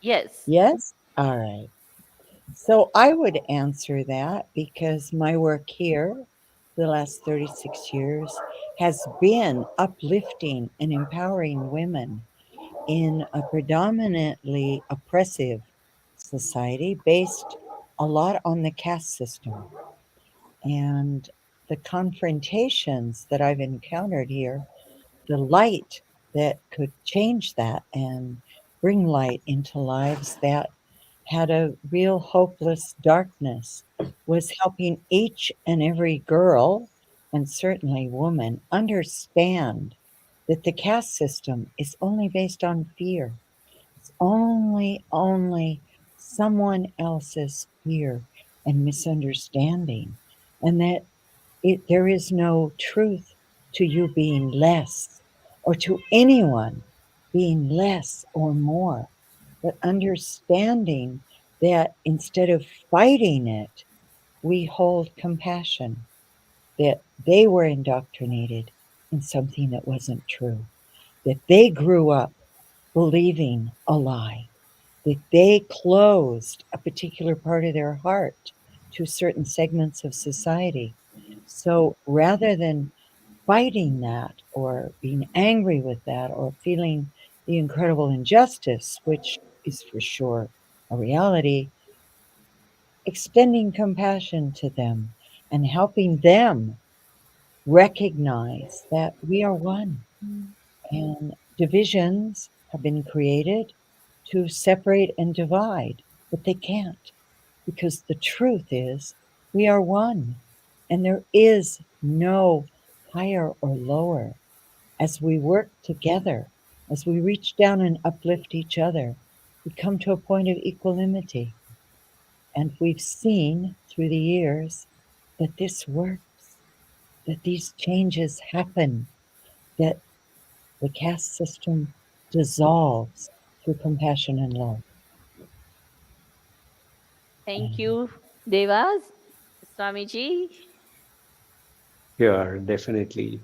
Yes. Yes? All right. So I would answer that because my work here the last 36 years has been uplifting and empowering women in a predominantly oppressive society based a lot on the caste system. And the confrontations that I've encountered here, the light that could change that and bring light into lives that had a real hopeless darkness, was helping each and every girl, and certainly woman, understand that the caste system is only based on fear. It's only someone else's fear and misunderstanding, and that there is no truth to you being less or to anyone being less or more, but understanding that instead of fighting it, we hold compassion, that they were indoctrinated in something that wasn't true, that they grew up believing a lie, that they closed a particular part of their heart to certain segments of society. So rather than fighting that or being angry with that or feeling the incredible injustice, which is for sure a reality, extending compassion to them and helping them recognize that we are one. And divisions have been created to separate and divide, but they can't, because the truth is we are one, and there is no higher or lower. As we work together, as we reach down and uplift each other, we come to a point of equanimity. And we've seen through the years that this works, that these changes happen, that the caste system dissolves through compassion and love. Thank you, Devas. Swamiji. Sure, definitely.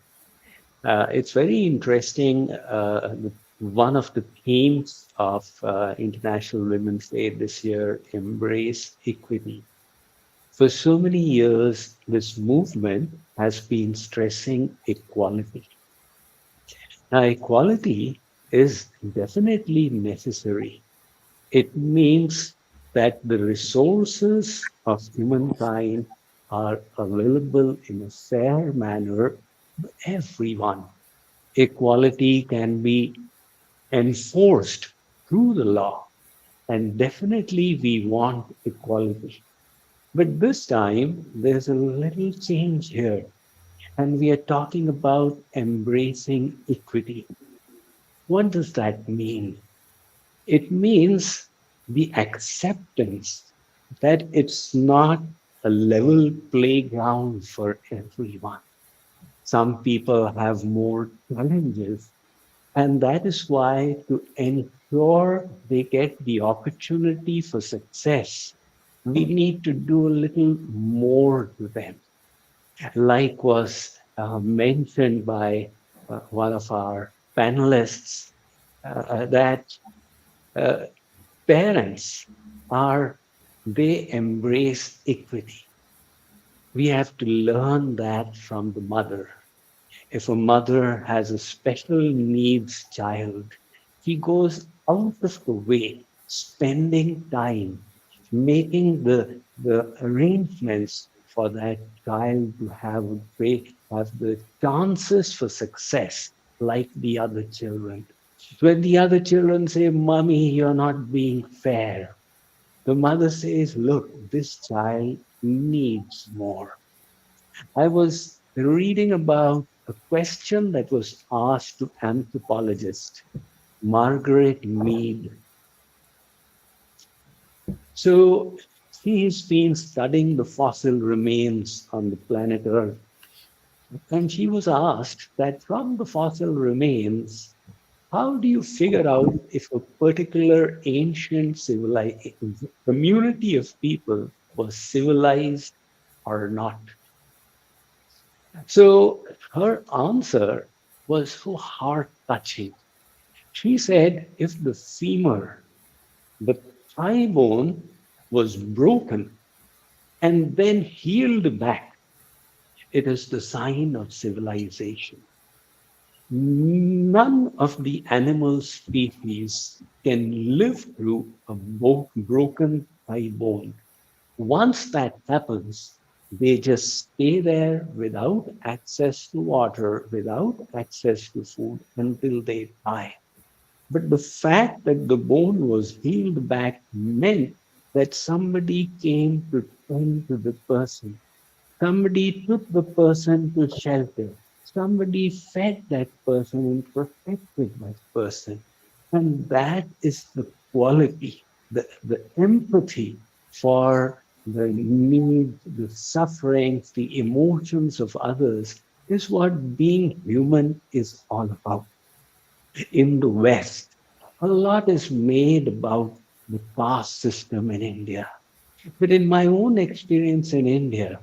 It's very interesting. One of the themes of International Women's Day this year, embrace equity. For so many years, this movement has been stressing equality. Now, equality is definitely necessary. It means that the resources of humankind are available in a fair manner to everyone. Equality can be enforced through the law, and definitely we want equality. But this time, there's a little change here, and we are talking about embracing equity. What does that mean? It means the acceptance that it's not a level playground for everyone. Some people have more challenges, and that is why, to ensure they get the opportunity for success, we need to do a little more to them. Like was mentioned by one of our panelists, that uh, parents are, they embrace equity. We have to learn that from the mother. If a mother has a special needs child, she goes out of the way, spending time, making the arrangements for that child to have a great, have the chances for success like the other children. When the other children say, Mommy, you're not being fair, the mother says, Look, this child needs more. I was reading about a question that was asked to anthropologist Margaret Mead. So she's been studying the fossil remains on the planet Earth. And she was asked that from the fossil remains, how do you figure out if a particular ancient civilization, community of people was civilized or not? So her answer was so heart touching. She said, if the femur, the thigh bone, was broken and then healed back, it is the sign of civilization. None of the animal species can live through a broken thigh bone. Once that happens, they just stay there without access to water, without access to food until they die. But the fact that the bone was healed back meant that somebody came to tend to the person. Somebody took the person to shelter. Somebody fed that person and protected that person. And that is the quality, the empathy for the needs, the sufferings, the emotions of others is what being human is all about. In the West, a lot is made about the caste system in India. But in my own experience in India,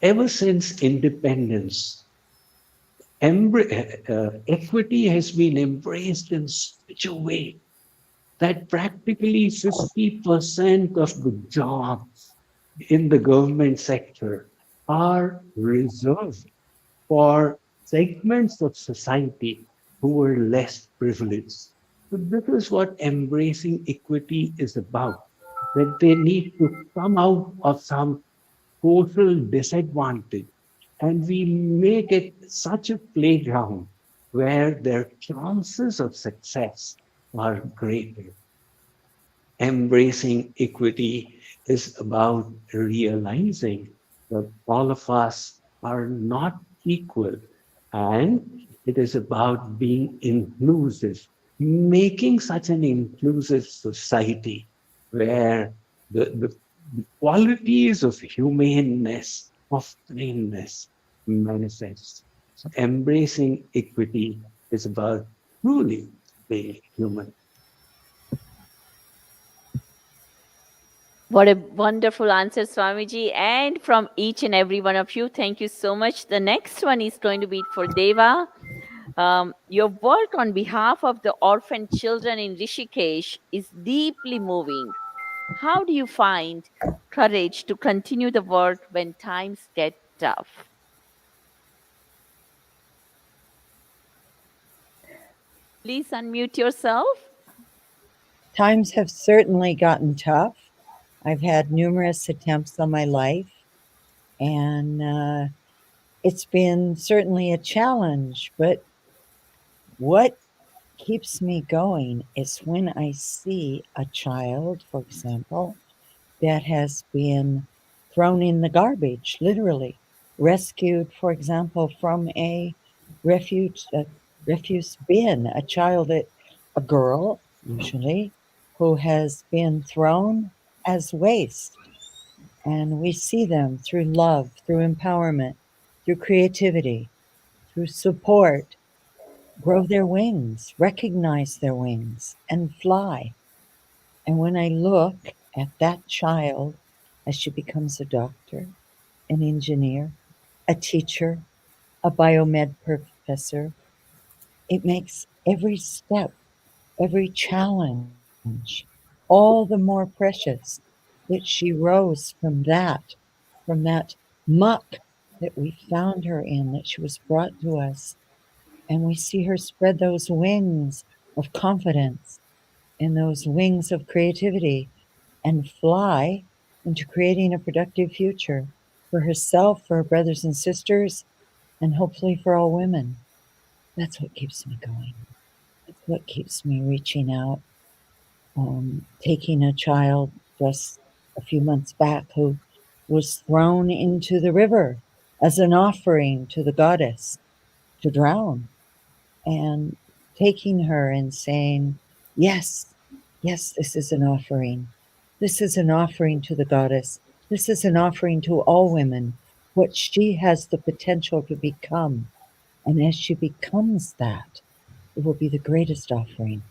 ever since independence, equity has been embraced in such a way that practically 50% of the jobs in the government sector are reserved for segments of society who were less privileged. So this is what embracing equity is about, that they need to come out of some social disadvantage and we make it such a playground where their chances of success are greater. Embracing equity is about realizing that all of us are not equal and it is about being inclusive, making such an inclusive society where the qualities of humaneness, of kindness manifest. So embracing equity is about truly being human. What a wonderful answer, Swamiji. And from each and every one of you, thank you so much. The next one is going to be for Deva. Your work on behalf of the orphan children in Rishikesh is deeply moving. How do you find courage to continue the work when times get tough? Please unmute yourself. Times have certainly gotten tough. I've had numerous attempts on my life, and it's been certainly a challenge. But what keeps me going is when I see a child, for example, that has been thrown in the garbage, literally rescued, for example, from a refuse bin, a child, a girl usually, who has been thrown as waste. And we see them through love, through empowerment, through creativity, through support, grow their wings, recognize their wings, and fly. And when I look at that child as she becomes a doctor, an engineer, a teacher, a biomed professor, it makes every step, every challenge, all the more precious that she rose from that muck that we found her in, that she was brought to us. And we see her spread those wings of confidence and those wings of creativity and fly into creating a productive future for herself, for her brothers and sisters, and hopefully for all women. That's what keeps me going. That's what keeps me reaching out. Taking a child just a few months back who was thrown into the river as an offering to the goddess to drown, and taking her and saying, yes, yes, this is an offering. This is an offering to the goddess. This is an offering to all women, what she has the potential to become. And as she becomes that, it will be the greatest offering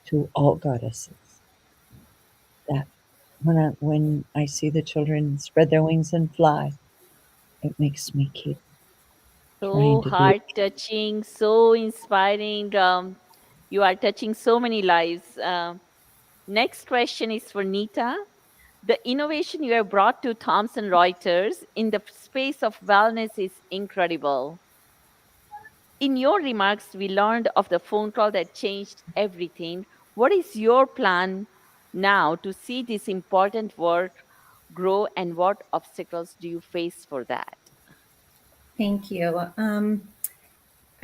to all goddesses. That when I see the children spread their wings and fly, it makes me keep So trying to do. heart touching, so inspiring. You are touching so many lives. Next question is for Nita. The innovation you have brought to Thomson Reuters in the space of wellness is incredible. In your remarks, we learned of the phone call that changed everything. What is your plan now to see this important work grow, and what obstacles do you face for that? Thank you.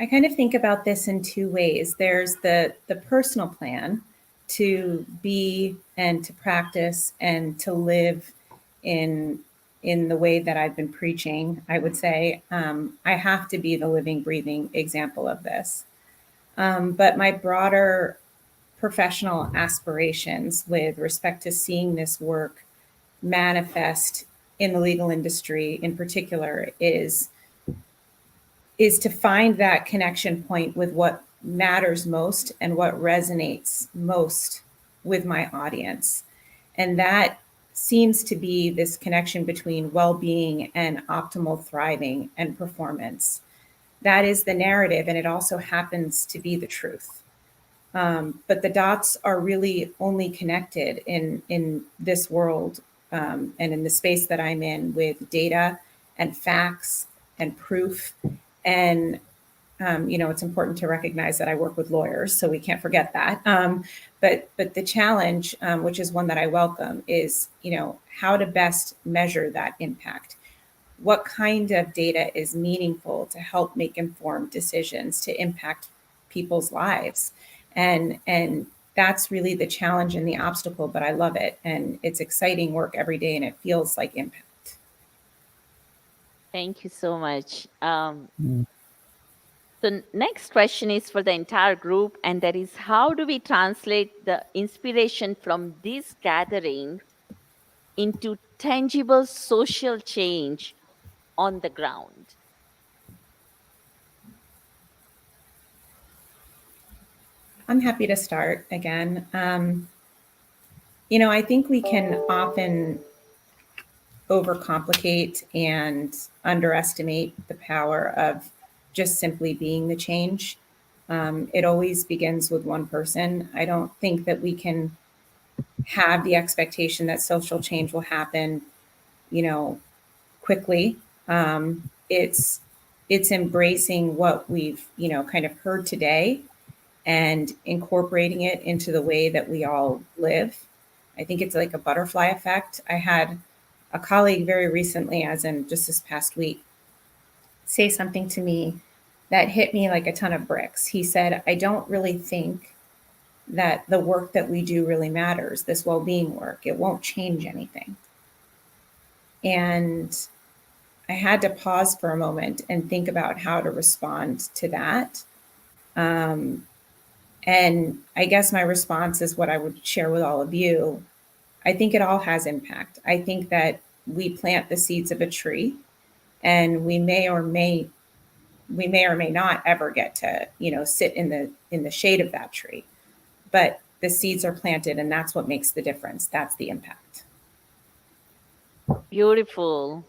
I kind of think about this in two ways. There's the personal plan to be and to practice and to live in the way that I've been preaching. I would say I have to be the living, breathing example of this. But my broader professional aspirations with respect to seeing this work manifest in the legal industry in particular is to find that connection point with what matters most and what resonates most with my audience. And that seems to be this connection between well-being and optimal thriving and performance. that is the narrative, and it also happens to be the truth. But the dots are really only connected in this world and in the space that I'm in with data and facts and proof. And, it's important to recognize that I work with lawyers, so we can't forget that. But the challenge, which is one that I welcome, is, how to best measure that impact. What kind of data is meaningful to help make informed decisions to impact people's lives? And that's really the challenge and the obstacle, but I love it. And it's exciting work every day, and it feels like impact. Thank you so much. The next question is for the entire group, and that is, how do we translate the inspiration from this gathering into tangible social change on the ground? I'm happy to start again. I think we can often overcomplicate and underestimate the power of just simply being the change. It always begins with one person. I don't think that we can have the expectation that social change will happen, quickly. It's embracing what we've, kind of heard today and incorporating it into the way that we all live. I think it's like a butterfly effect. I had a colleague very recently, as in just this past week, say something to me that hit me like a ton of bricks. He said, I don't really think that the work that we do really matters, this well-being work. It won't change anything. And I had to pause for a moment and think about how to respond to that. And I guess my response is what I would share with all of you. I think it all has impact. I think that we plant the seeds of a tree, and we may or may not ever get to, sit in the shade of that tree. But the seeds are planted, and that's what makes the difference. That's the impact. Beautiful.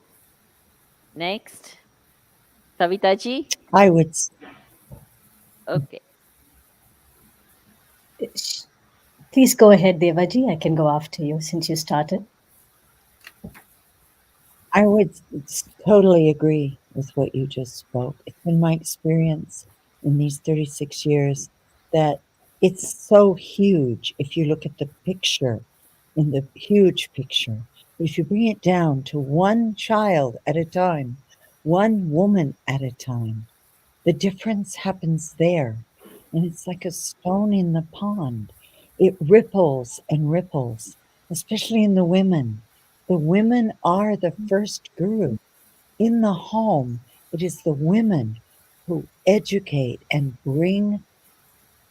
Next, Savitaji. I would. Okay. Please go ahead, Devaji. I can go after you since you started. I would totally agree with what you just spoke. It's been my experience in these 36 years that it's so huge if you look at the picture, in the huge picture. If you bring it down to one child at a time, one woman at a time, the difference happens there. And it's like a stone in the pond. It ripples and ripples, especially in the women. The women are the first guru. In the home, it is the women who educate and bring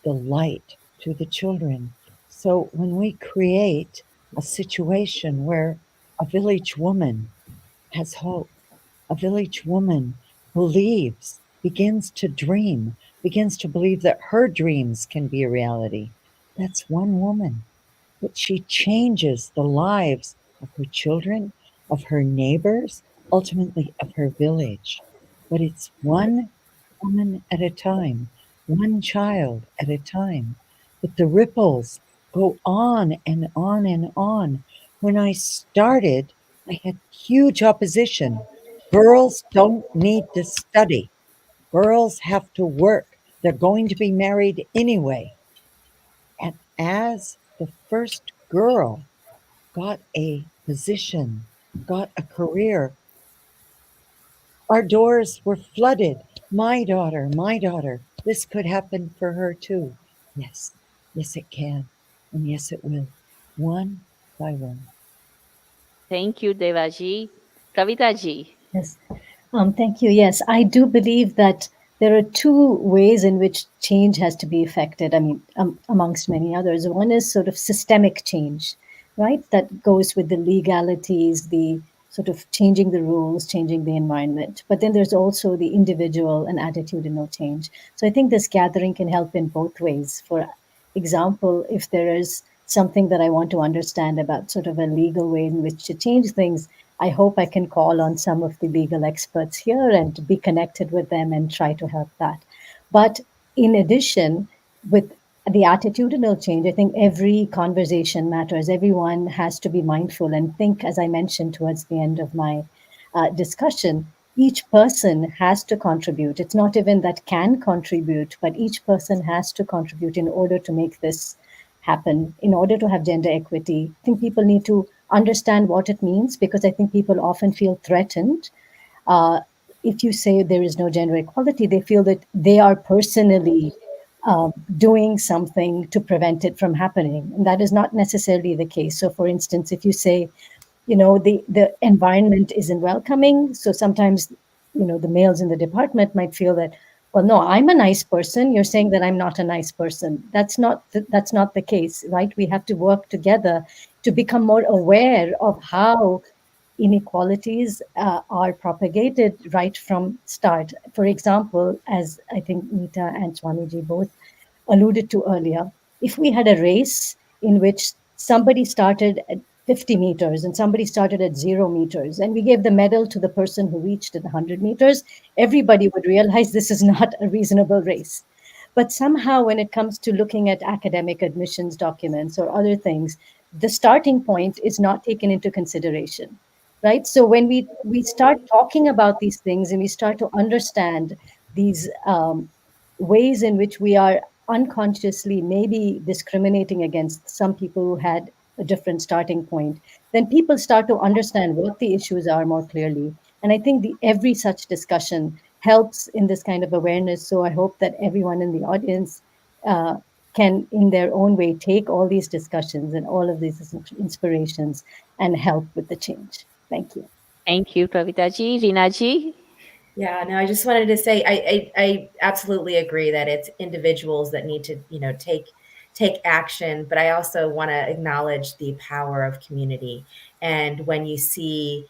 the light to the children. So when we create a situation where a village woman has hope, a village woman believes, begins to dream, begins to believe that her dreams can be a reality, that's one woman. But she changes the lives of her children, of her neighbors, ultimately of her village. But it's one woman at a time, one child at a time. But the ripples go on and on and on. When I started, I had huge opposition. Girls don't need to study. Girls have to work. They're going to be married anyway. And as the first girl got a position, got a career, our doors were flooded. My daughter, this could happen for her too. Yes, yes, it can. And yes, it will. One by one. Thank you, Devaji. Kavitaji. Yes. Thank you. Yes, I do believe that there are two ways in which change has to be effected. I mean, amongst many others. One is sort of systemic change, right? That goes with the legalities, the sort of changing the rules, changing the environment. But then there's also the individual and attitudinal change. So I think this gathering can help in both ways. For example, if there is something that I want to understand about sort of a legal way in which to change things, I hope I can call on some of the legal experts here and be connected with them and try to help that. But in addition, with the attitudinal change, I think every conversation matters. Everyone has to be mindful and think, as I mentioned towards the end of my discussion, each person has to contribute. It's not even that can contribute, but each person has to contribute in order to make this happen, in order to have gender equity. I think people need to understand what it means, because I think people often feel threatened. Uh, if you say there is no gender equality, they feel that they are personally doing something to prevent it from happening. And that is not necessarily the case. So, for instance, if you say, the environment isn't welcoming, so sometimes, the males in the department might feel that, well, no, I'm a nice person, you're saying that I'm not a nice person. That's not the case, right? We have to work together to become more aware of how inequalities are propagated right from start. For example, as I think Nita and Swamiji both alluded to earlier, if we had a race in which somebody started at 50 meters and somebody started at 0 meters, and we gave the medal to the person who reached at 100 meters, everybody would realize this is not a reasonable race. But somehow, when it comes to looking at academic admissions documents or other things, the starting point is not taken into consideration, right? So when we start talking about these things and we start to understand these ways in which we are unconsciously maybe discriminating against some people who had a different starting point, then people start to understand what the issues are more clearly. And I think every such discussion helps in this kind of awareness. So I hope that everyone in the audience uh, can, in their own way, take all these discussions and all of these inspirations and help with the change. Thank you. Thank you, Kavita ji. Reena ji? Yeah, no, I just wanted to say I absolutely agree that it's individuals that need to, take action, but I also want to acknowledge the power of community. And when you see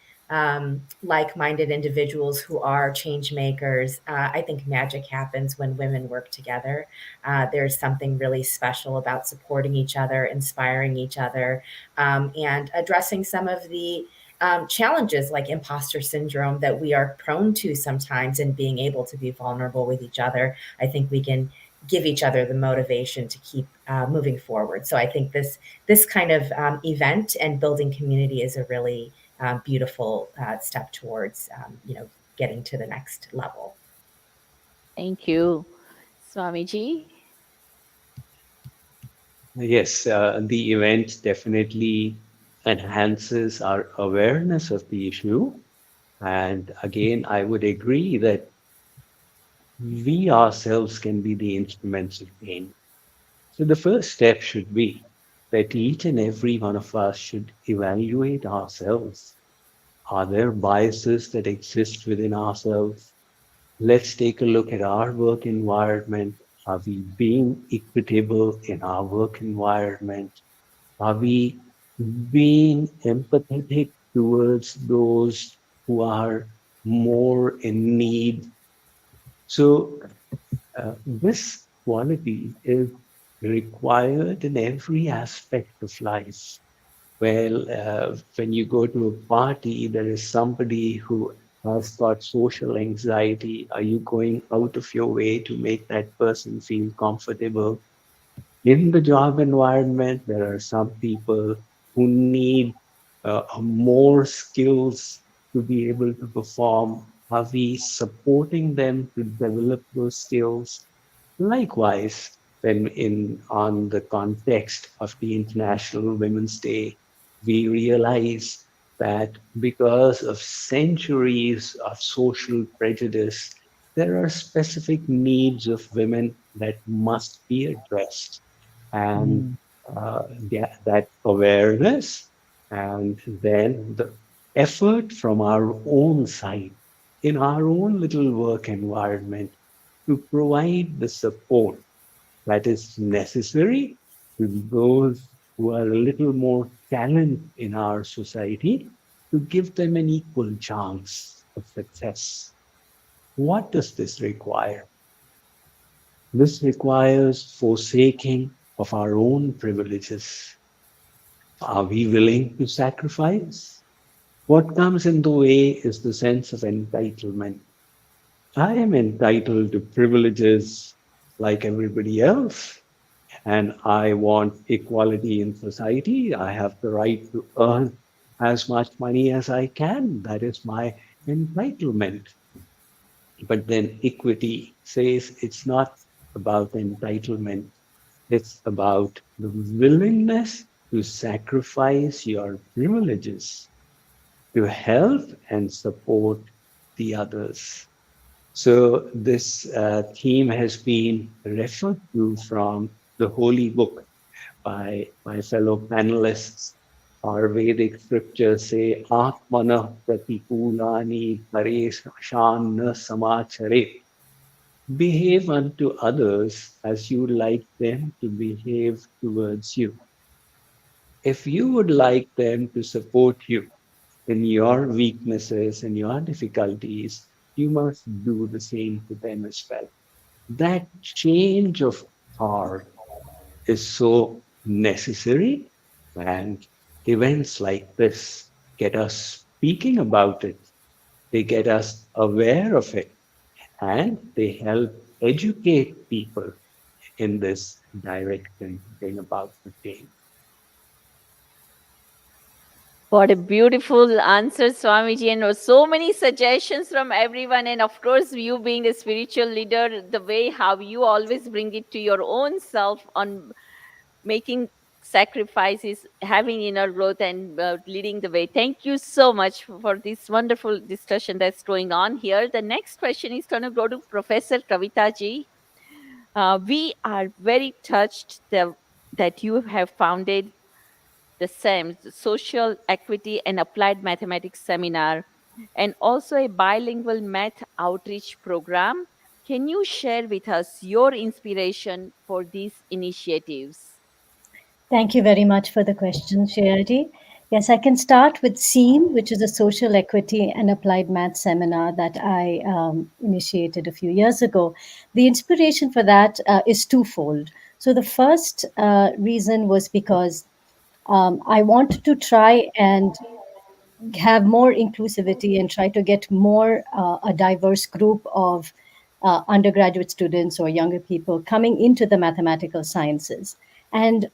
like-minded individuals who are change makers, I think magic happens when women work together. There's something really special about supporting each other, inspiring each other, and addressing some of the challenges like imposter syndrome that we are prone to sometimes, and being able to be vulnerable with each other. I think we can give each other the motivation to keep moving forward. So I think this kind of event and building community is a really beautiful step towards getting to the next level. Thank you. Swamiji? Yes, the event definitely enhances our awareness of the issue. And again, I would agree that we ourselves can be the instruments of change. So the first step should be that each and every one of us should evaluate ourselves. Are there biases that exist within ourselves? Let's take a look at our work environment. Are we being equitable in our work environment? Are we being empathetic towards those who are more in need? So, this quality is required in every aspect of life. Well, when you go to a party, there is somebody who has got social anxiety. Are you going out of your way to make that person feel comfortable? In the job environment, there are some people who need more skills to be able to perform. Are we supporting them to develop those skills? Likewise, when in on the context of the International Women's Day, we realize that because of centuries of social prejudice, there are specific needs of women that must be addressed. And Mm. that awareness, and then the effort from our own side, in our own little work environment, to provide the support that is necessary to those who are a little more talent in our society, to give them an equal chance of success. What does this require? This requires forsaking of our own privileges. Are we willing to sacrifice? What comes in the way is the sense of entitlement. I am entitled to privileges like everybody else, and I want equality in society. I have the right to earn as much money as I can. That is my entitlement. But then equity says it's not about entitlement, it's about the willingness to sacrifice your privileges to help and support the others. So, this theme has been referred to from the Holy Book by my fellow panelists. Our Vedic scriptures say, Atmana pratikulani pareshan samachare. Behave unto others as you like them to behave towards you. If you would like them to support you in your weaknesses and your difficulties, you must do the same to them as well. That change of heart is so necessary, and events like this get us speaking about it. They get us aware of it, and they help educate people in this direction, bring about the change. What a beautiful answer, Swamiji, and so many suggestions from everyone. And of course, you being a spiritual leader, the way how you always bring it to your own self on making sacrifices, having inner growth, and leading the way. Thank you so much for this wonderful discussion that's going on here. The next question is going to go to Professor Kavita ji. We are very touched that you have founded the SEMS, the Social Equity and Applied Mathematics Seminar, and also a bilingual math outreach program. Can you share with us your inspiration for these initiatives? Thank you very much for the question, Shayati. Yes, I can start with SEAM, which is a social equity and applied math seminar that I initiated a few years ago. The inspiration for that is twofold. So the first reason was because I wanted to try and have more inclusivity and try to get more a diverse group of undergraduate students or younger people coming into the mathematical sciences. And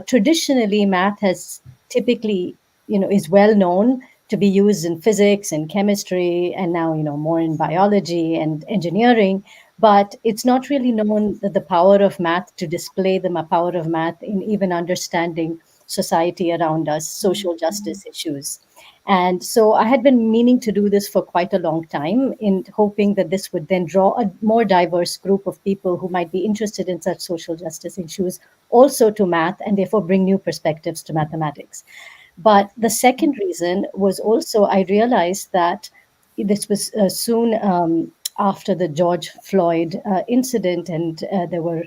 traditionally, math has typically, is well known to be used in physics and chemistry, and now, more in biology and engineering. But it's not really known that the power of math to display the power of math in even understanding society around us, social justice issues. And so I had been meaning to do this for quite a long time, in hoping that this would then draw a more diverse group of people who might be interested in such social justice issues also to math, and therefore bring new perspectives to mathematics. But the second reason was also I realized that this was soon after the George Floyd incident, and there were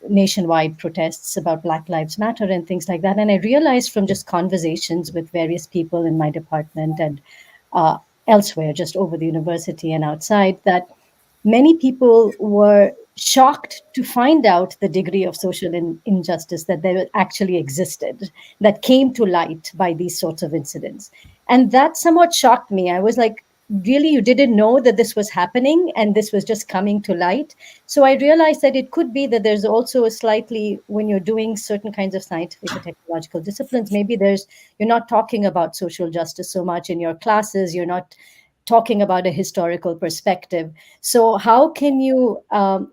nationwide protests about Black Lives Matter and things like that. And I realized from just conversations with various people in my department and elsewhere, just over the university and outside, that many people were shocked to find out the degree of social injustice that there actually existed, that came to light by these sorts of incidents. And that somewhat shocked me. I was like, really, you didn't know that this was happening and this was just coming to light? So I realized that it could be that there's also a slightly, when you're doing certain kinds of scientific or technological disciplines, maybe you're not talking about social justice so much in your classes, you're not talking about a historical perspective. So how can you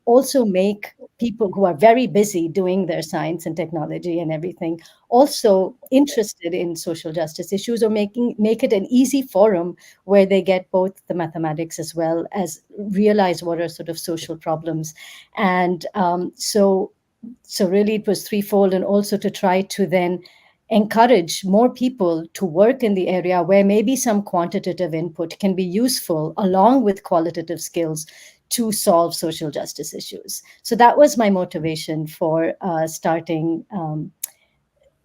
also make people who are very busy doing their science and technology and everything also interested in social justice issues, or make it an easy forum where they get both the mathematics as well as realize what are sort of social problems. And so really it was threefold, and also to try to then encourage more people to work in the area where maybe some quantitative input can be useful along with qualitative skills to solve social justice issues. So that was my motivation for starting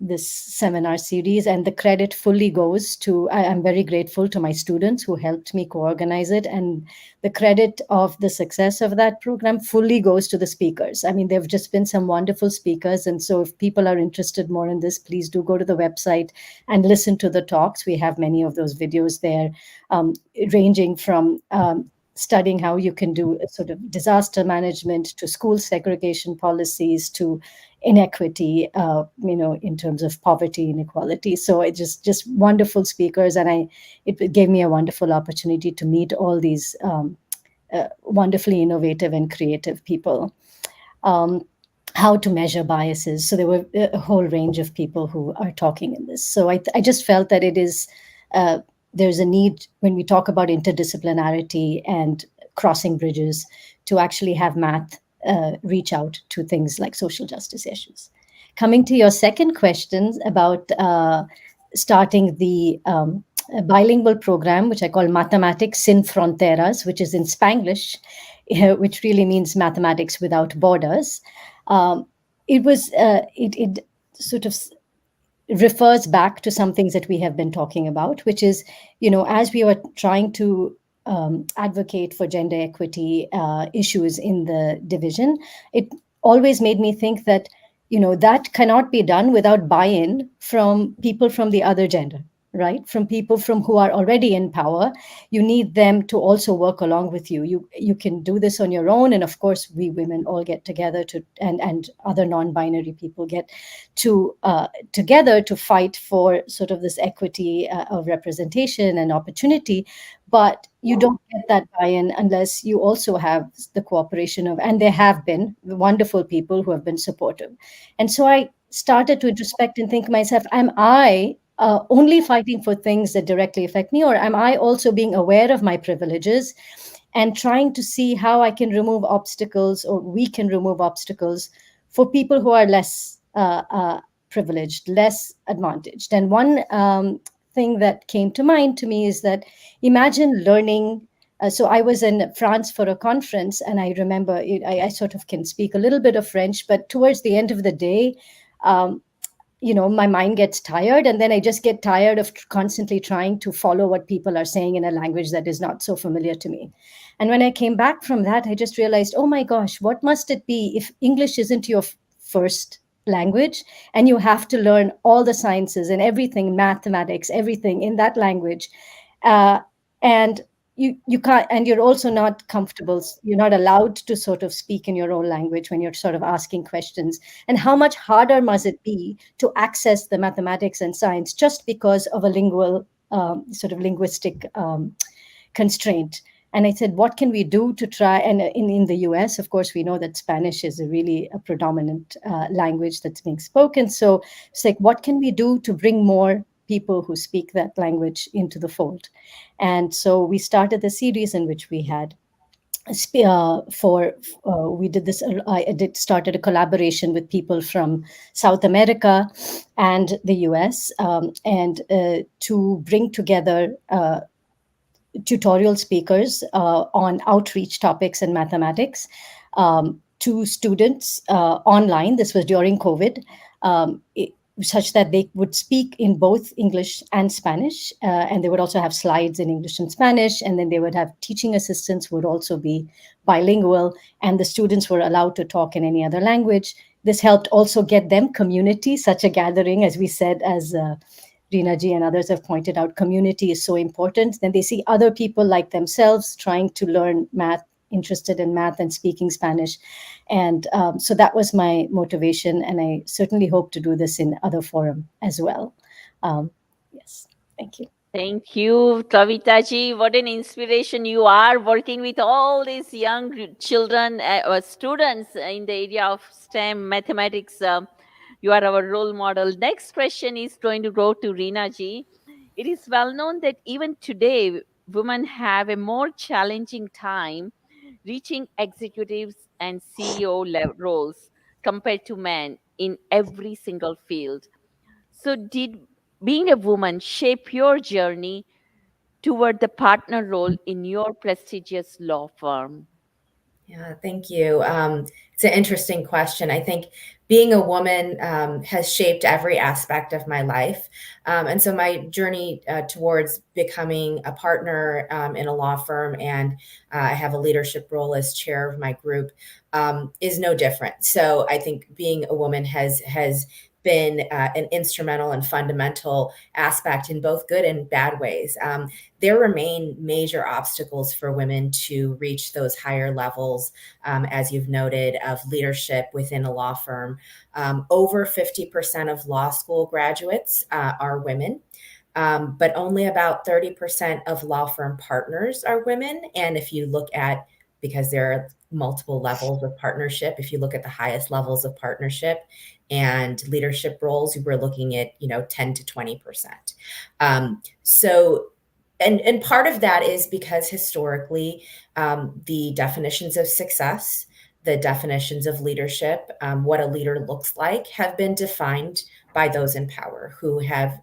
this seminar series, and the credit fully goes to, I'm very grateful to my students who helped me co-organize it, and the credit of the success of that program fully goes to the speakers. I mean, there have just been some wonderful speakers, and so if people are interested more in this, please do go to the website and listen to the talks. We have many of those videos there, ranging from studying how you can do a sort of disaster management, to school segregation policies, to inequity, in terms of poverty, inequality. So it just wonderful speakers, and it gave me a wonderful opportunity to meet all these wonderfully innovative and creative people. How to measure biases. So there were a whole range of people who are talking in this. So I just felt that it is there's a need, when we talk about interdisciplinarity and crossing bridges, to actually have math reach out to things like social justice issues. Coming to your second questions about starting the bilingual program, which I call Mathematics Sin Fronteras, which is in Spanglish, which really means mathematics without borders. It sort of refers back to some things that we have been talking about, which is, as we were trying to advocate for gender equity issues in the division, it always made me think that, that cannot be done without buy-in from people from the other gender, right? From people who are already in power. You need them to also work along with you. You can do this on your own, and of course we women all get together and other non-binary people get to together to fight for sort of this equity of representation and opportunity. But you don't get that buy-in unless you also have the cooperation of, and there have been wonderful people who have been supportive. And so I started to introspect and think to myself, am I only fighting for things that directly affect me, or am I also being aware of my privileges and trying to see how I can remove obstacles, or we can remove obstacles for people who are less privileged, less advantaged? And one thing that came to mind to me is that, imagine learning. So I was in France for a conference, and I remember I sort of can speak a little bit of French, but towards the end of the day, my mind gets tired, and then I just get tired of constantly trying to follow what people are saying in a language that is not so familiar to me. And when I came back from that, I just realized, oh my gosh, what must it be if English isn't your first language, and you have to learn all the sciences and everything, mathematics, everything in that language, and you can't, and you're also not comfortable, you're not allowed to sort of speak in your own language when you're sort of asking questions. And how much harder must it be to access the mathematics and science just because of a sort of linguistic constraint? And I said, what can we do to try? And in the US, of course, we know that Spanish is a predominant language that's being spoken. So it's like, what can we do to bring more people who speak that language into the fold? And so we started the series in which we had we did this. Started a collaboration with people from South America and the US, and to bring together tutorial speakers on outreach topics in mathematics to students online. This was during COVID, such that they would speak in both English and Spanish, and they would also have slides in English and Spanish, and then they would have teaching assistants who would also be bilingual, and the students were allowed to talk in any other language. This helped also get them community. Such a gathering, as we said, as Reena ji and others have pointed out, community is so important. Then they see other people like themselves trying to learn math, interested in math and speaking Spanish. And so that was my motivation. And I certainly hope to do this in other forum as well. Yes, thank you. Thank you, Kavita ji. What an inspiration you are, working with all these young children or students in the area of STEM, mathematics. You are our role model. Next question is going to go to Reena ji. It is well known that even today, women have a more challenging time reaching executives and CEO roles compared to men in every single field. So, did being a woman shape your journey toward the partner role in your prestigious law firm? Yeah, thank you. It's an interesting question. I think being a woman has shaped every aspect of my life. And so my journey towards becoming a partner in a law firm, and I have a leadership role as chair of my group, is no different. So I think being a woman has been an instrumental and fundamental aspect in both good and bad ways. There remain major obstacles for women to reach those higher levels, as you've noted, of leadership within a law firm. Over 50% of law school graduates are women. But only about 30% of law firm partners are women. And if you look at, because there are multiple levels of partnership, if you look at the highest levels of partnership and leadership roles, we're looking at 10 to 20%. So and part of that is because historically, the definitions of success, the definitions of leadership, what a leader looks like, have been defined by those in power who have,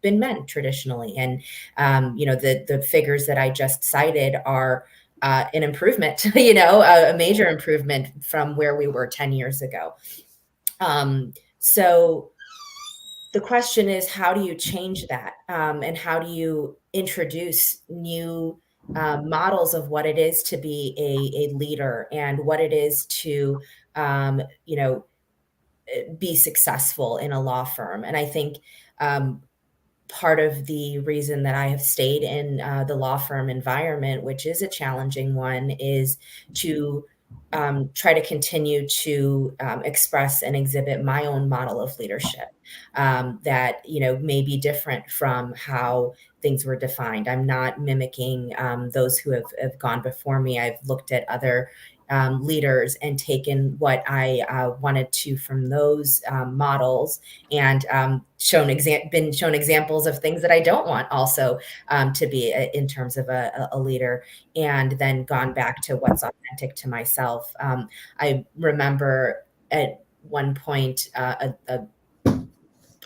been men traditionally. And, the figures that I just cited are an improvement, a major improvement from where we were 10 years ago. So the question is, how do you change that? And how do you introduce new models of what it is to be a leader and what it is to, be successful in a law firm? And I think part of the reason that I have stayed in the law firm environment, which is a challenging one, is to try to continue to express and exhibit my own model of leadership that may be different from how things were defined. I'm not mimicking those who have gone before me. I've looked at other leaders and taken what I wanted to from those models, and been shown examples of things that I don't want also to be in terms of a leader, and then gone back to what's authentic to myself. I remember at one point a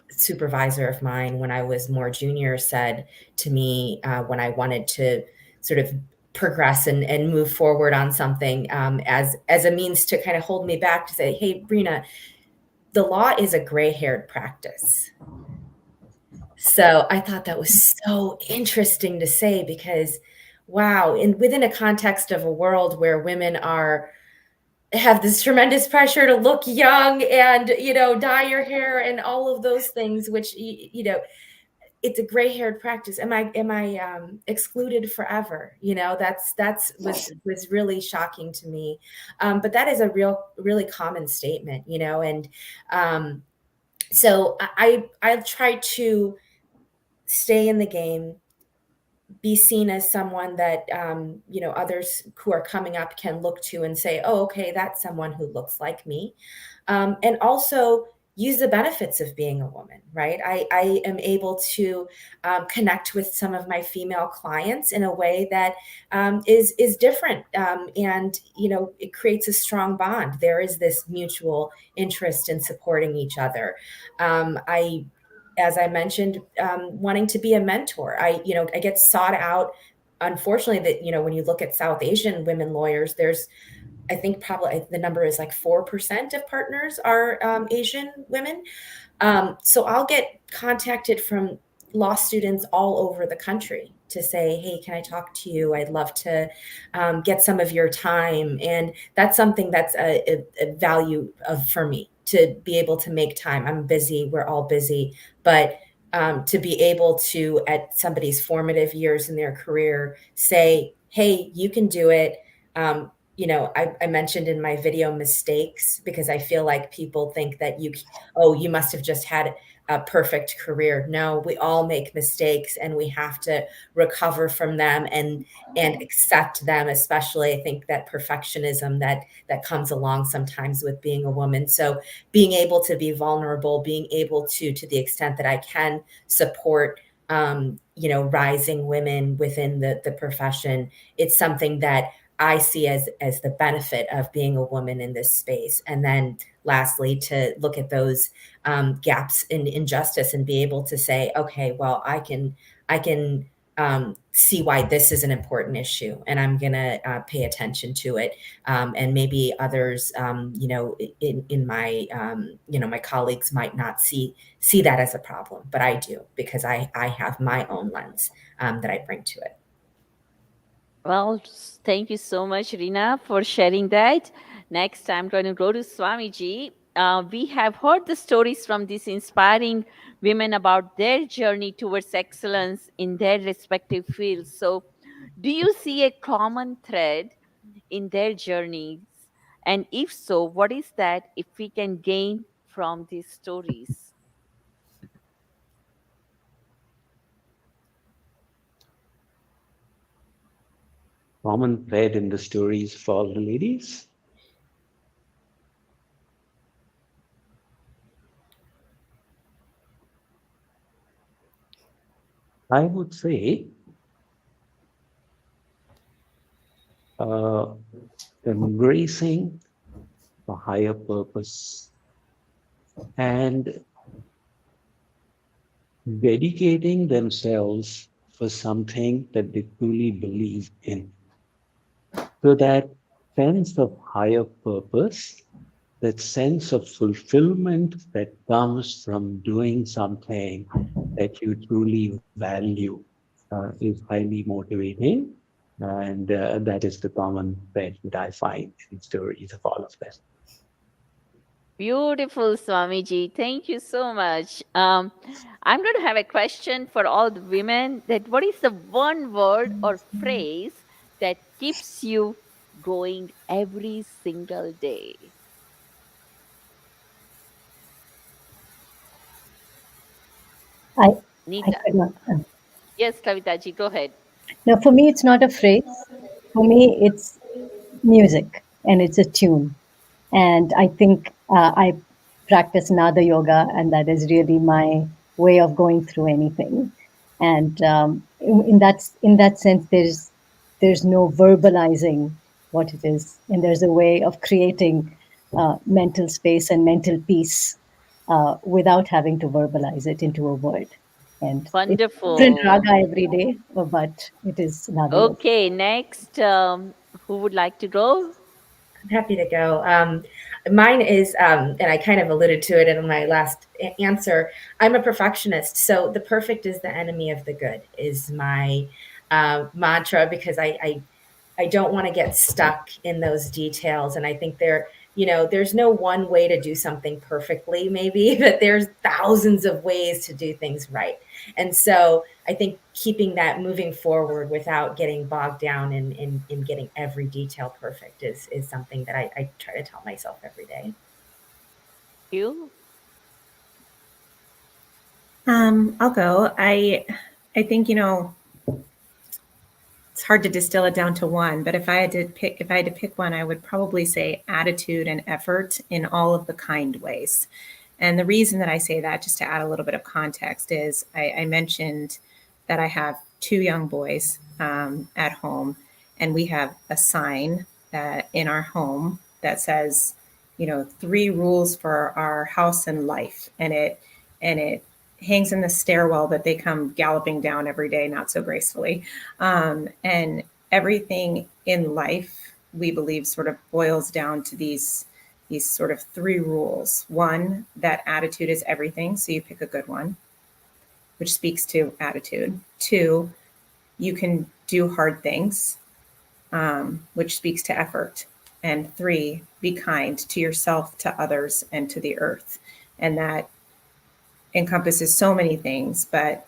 supervisor of mine when I was more junior said to me when I wanted to sort of progress and move forward on something as a means to kind of hold me back, to say, hey, Brina, the law is a gray-haired practice. So I thought that was so interesting to say, because wow, within a context of a world where women have this tremendous pressure to look young and dye your hair and all of those things, which it's a gray-haired practice. Am I excluded forever? That's was really shocking to me. But that is a really common statement, and so I try to stay in the game, be seen as someone that others who are coming up can look to and say, oh, okay, that's someone who looks like me, and also use the benefits of being a woman, right? I am able to connect with some of my female clients in a way that is different, and it creates a strong bond. There is this mutual interest in supporting each other. As I mentioned, wanting to be a mentor. I get sought out. Unfortunately, that when you look at South Asian women lawyers, there's, I think probably the number is like 4% of partners are Asian women. So I'll get contacted from law students all over the country to say, hey, can I talk to you? I'd love to get some of your time. And that's something that's a value for me, to be able to make time. I'm busy. We're all busy. But to be able to, at somebody's formative years in their career, say, hey, you can do it. I mentioned in my video mistakes, because I feel like people think that you must have just had a perfect career. No, we all make mistakes, and we have to recover from them and accept them, especially I think that perfectionism that comes along sometimes with being a woman. So being able to be vulnerable, being able to the extent that I can, support rising women within the profession, it's something that I see as the benefit of being a woman in this space. And then lastly, to look at those gaps in injustice and be able to say, okay, well, I can see why this is an important issue, and I'm going to pay attention to it. And maybe others, in my, my colleagues might not see that as a problem, but I do, because I have my own lens that I bring to it. Well, thank you so much, Rina, for sharing that. Next, I'm going to go to Swamiji. We have heard the stories from these inspiring women about their journey towards excellence in their respective fields. So, do you see a common thread in their journeys? And if so, what is that if we can gain from these stories? Common thread in the stories for all the ladies? I would say embracing a higher purpose and dedicating themselves for something that they truly believe in. So that sense of higher purpose, that sense of fulfillment that comes from doing something that you truly value is highly motivating. And that is the common thread that I find in stories of all of them. Beautiful, Swamiji. Thank you so much. I'm going to have a question for all the women that what is the one word or phrase that keeps you going every single day? I Nita. could not. Yes, Kavitaji, go ahead. Now, for me, it's not a phrase. For me, it's music and it's a tune. And I think I practice Nada yoga, and that is really my way of going through anything. And in that sense, there's no verbalizing what it is, and there's a way of creating mental space and mental peace without having to verbalize it into a word. And it's different Wonderful. raga every day, but it is Nada yoga. Okay, next, who would like to go? I'm happy to go. Mine is, and I kind of alluded to it in my last answer. I'm a perfectionist, so the perfect is the enemy of the good is my mantra, because I don't want to get stuck in those details. And I think there's no one way to do something perfectly, maybe, but there's thousands of ways to do things right. And so I think keeping that moving forward without getting bogged down in getting every detail perfect is something that I try to tell myself every day. You? I'll go. I think, it's hard to distill it down to one, but if I had to pick one, I would probably say attitude and effort in all of the kind ways. And the reason that I say that, just to add a little bit of context, is I mentioned that I have two young boys at home, and we have a sign in our home that says, 3 rules for our house and life, and it hangs in the stairwell that they come galloping down every day, not so gracefully. And everything in life, we believe, sort of boils down to these sort of 3 rules. 1, that attitude is everything, so you pick a good one, which speaks to attitude. 2, you can do hard things, which speaks to effort. And 3, be kind to yourself, to others, and to the earth. And that encompasses so many things, but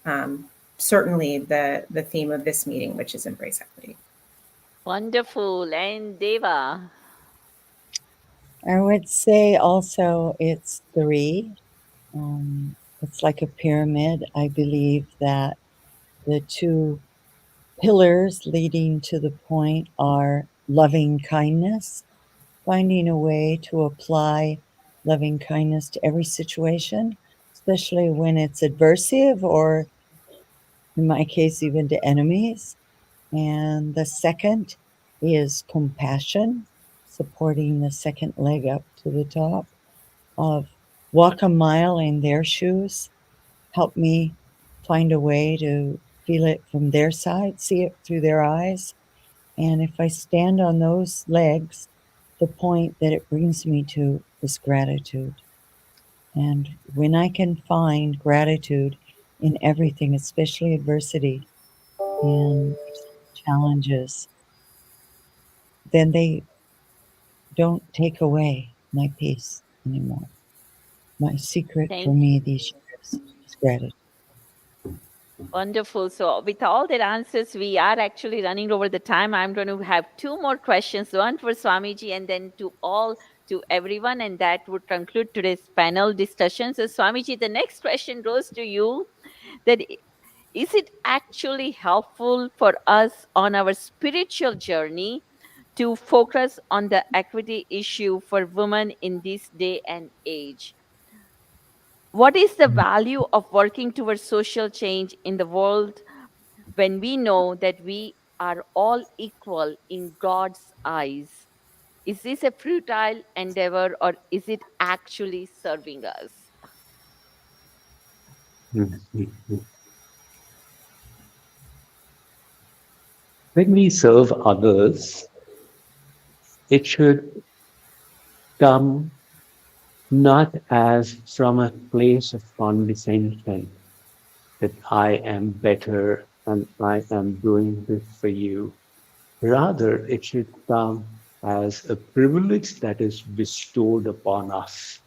certainly the theme of this meeting, which is embrace equity. Wonderful. And Deva? I would say also it's 3. It's like a pyramid. I believe that the 2 pillars leading to the point are loving kindness, finding a way to apply loving kindness to every situation, especially when it's adversive or, in my case, even to enemies. And the second is compassion, supporting the second leg up to the top of walk a mile in their shoes, help me find a way to feel it from their side, see it through their eyes. And if I stand on those legs, the point that it brings me to is gratitude. And when I can find gratitude in everything, especially adversity and challenges, then they don't take away my peace anymore. My secret for Thank me these years is gratitude. Wonderful. So, with all the answers, we are actually running over the time. I'm going to have two more questions, one for Swamiji and then to everyone, and that would conclude today's panel discussion. So, Swamiji, the next question goes to you. That is it actually helpful for us on our spiritual journey to focus on the equity issue for women in this day and age? What is the value of working towards social change in the world when we know that we are all equal in God's eyes? Is this a futile endeavor or is it actually serving us? When we serve others, it should come not as from a place of condescension that I am better and I am doing this for you. Rather, it should come as a privilege that is bestowed upon us.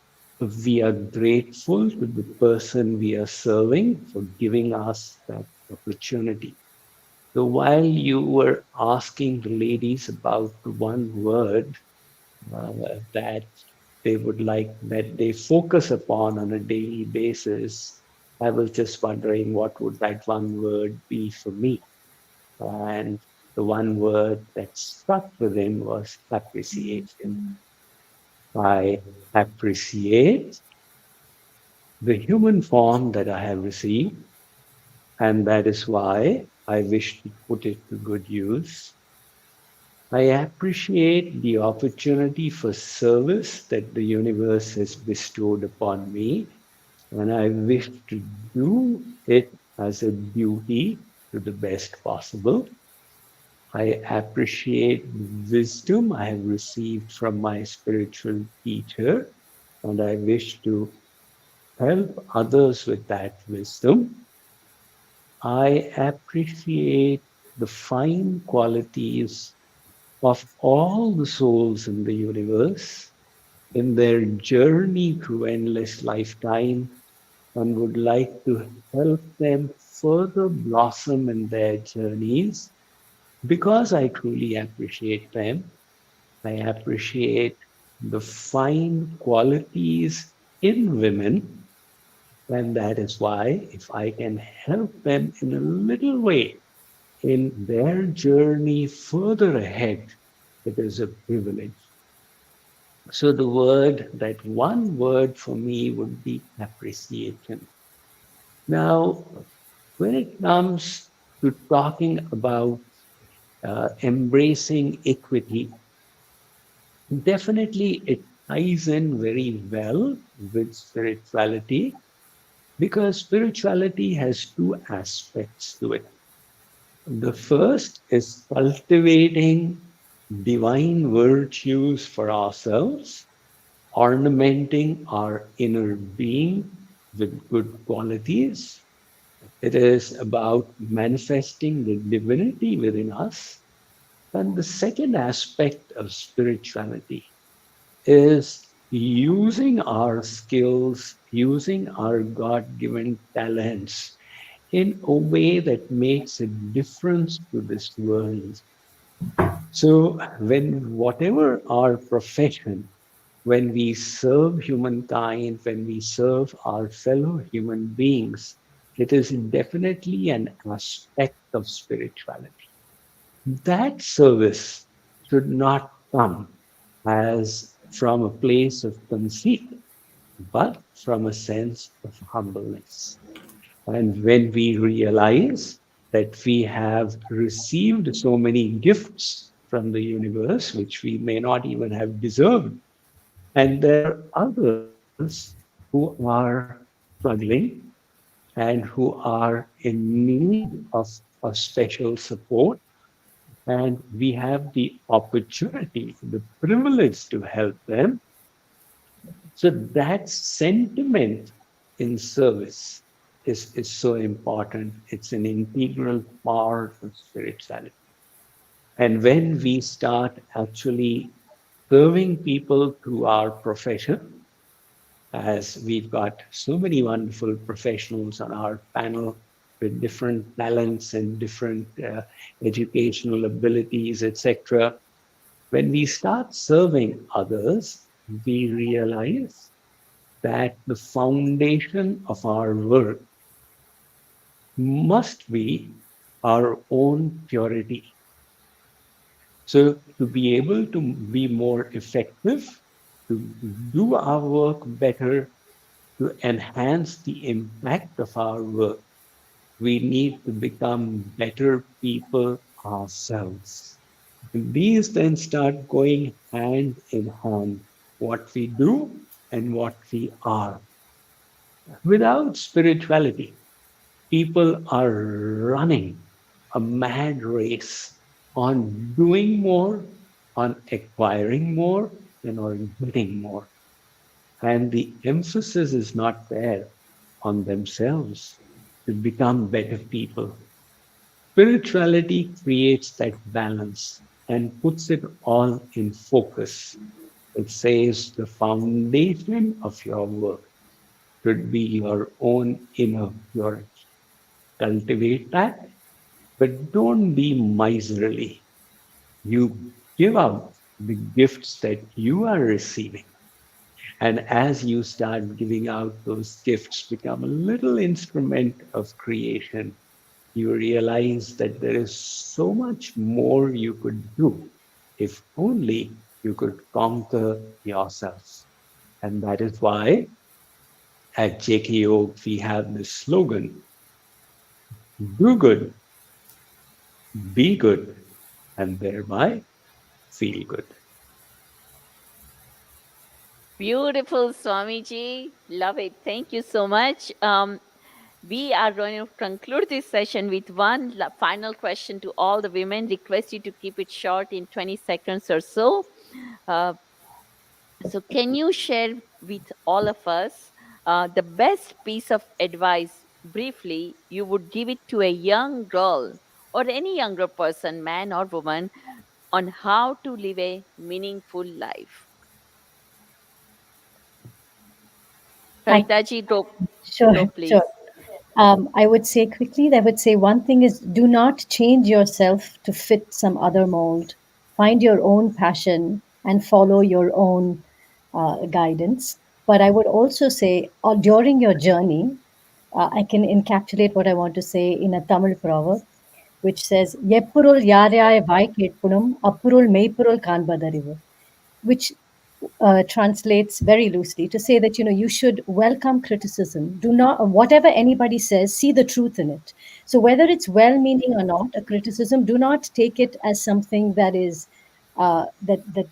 We are grateful to the person we are serving for giving us that opportunity. So while you were asking the ladies about the one word that they would like that they focus upon on a daily basis, I was just wondering what would that one word be for me. And the one word that stuck with him was appreciation. I appreciate the human form that I have received, and that is why I wish to put it to good use. I appreciate the opportunity for service that the universe has bestowed upon me, and I wish to do it as a duty to the best possible. I appreciate the wisdom I have received from my spiritual teacher, and I wish to help others with that wisdom. I appreciate the fine qualities of all the souls in the universe in their journey through endless lifetime and would like to help them further blossom in their journeys because I truly appreciate them. I appreciate the fine qualities in women, and that is why if I can help them in a little way in their journey further ahead, it is a privilege. So that one word for me would be appreciation. Now, when it comes to talking about embracing equity, definitely it ties in very well with spirituality because spirituality has two aspects to it. The first is cultivating divine virtues for ourselves, ornamenting our inner being with good qualities. It is about manifesting the divinity within us. And the second aspect of spirituality is using our skills, using our God given talents in a way that makes a difference to this world. So, when whatever our profession, when we serve humankind, when we serve our fellow human beings, it is definitely an aspect of spirituality. That service should not come as from a place of conceit, but from a sense of humbleness. And when we realize that we have received so many gifts from the universe, which we may not even have deserved, and there are others who are struggling, and who are in need of a special support. And we have the opportunity, the privilege to help them. So that sentiment in service is so important. It's an integral part of spirituality. And when we start actually serving people through our profession, as we've got so many wonderful professionals on our panel with different talents and different educational abilities, etc. When we start serving others, we realize that the foundation of our work must be our own purity. So, to be able to be more effective, to do our work better, to enhance the impact of our work, we need to become better people ourselves. These then start going hand in hand, what we do and what we are. Without spirituality, people are running a mad race on doing more, on acquiring more, and on getting more. And the emphasis is not there on themselves to become better people. Spirituality creates that balance and puts it all in focus. It says the foundation of your work should be your own inner purity. Cultivate that, but don't be miserly. You give out the gifts that you are receiving. And as you start giving out those gifts, become a little instrument of creation, you realize that there is so much more you could do if only you could conquer yourself. And that is why at JKYog we have this slogan: do good, be good, and thereby feel good. Beautiful, Swamiji. Love it. Thank you so much. We are going to conclude this session with one final question to all the women. Request you to keep it short in 20 seconds or so. Uh, so, can you share with all of us the best piece of advice, briefly, you would give it to a young girl or any younger person, man or woman, on how to live a meaningful life? I, Kavitaji, sure, go sure. please. I would say quickly, I would say one thing is do not change yourself to fit some other mold. Find your own passion and follow your own guidance. But I would also say, during your journey, I can encapsulate what I want to say in a Tamil proverb, which says, "Yeppurul யாரையாய் வாய் கேட்பினும் அப்புருள் மெய்ப்பொருள் காண்பதறிவு," which translates very loosely to say that you should welcome criticism. Do not, whatever anybody says, see the truth in it. So whether it's well-meaning or not, a criticism, do not take it as something that is that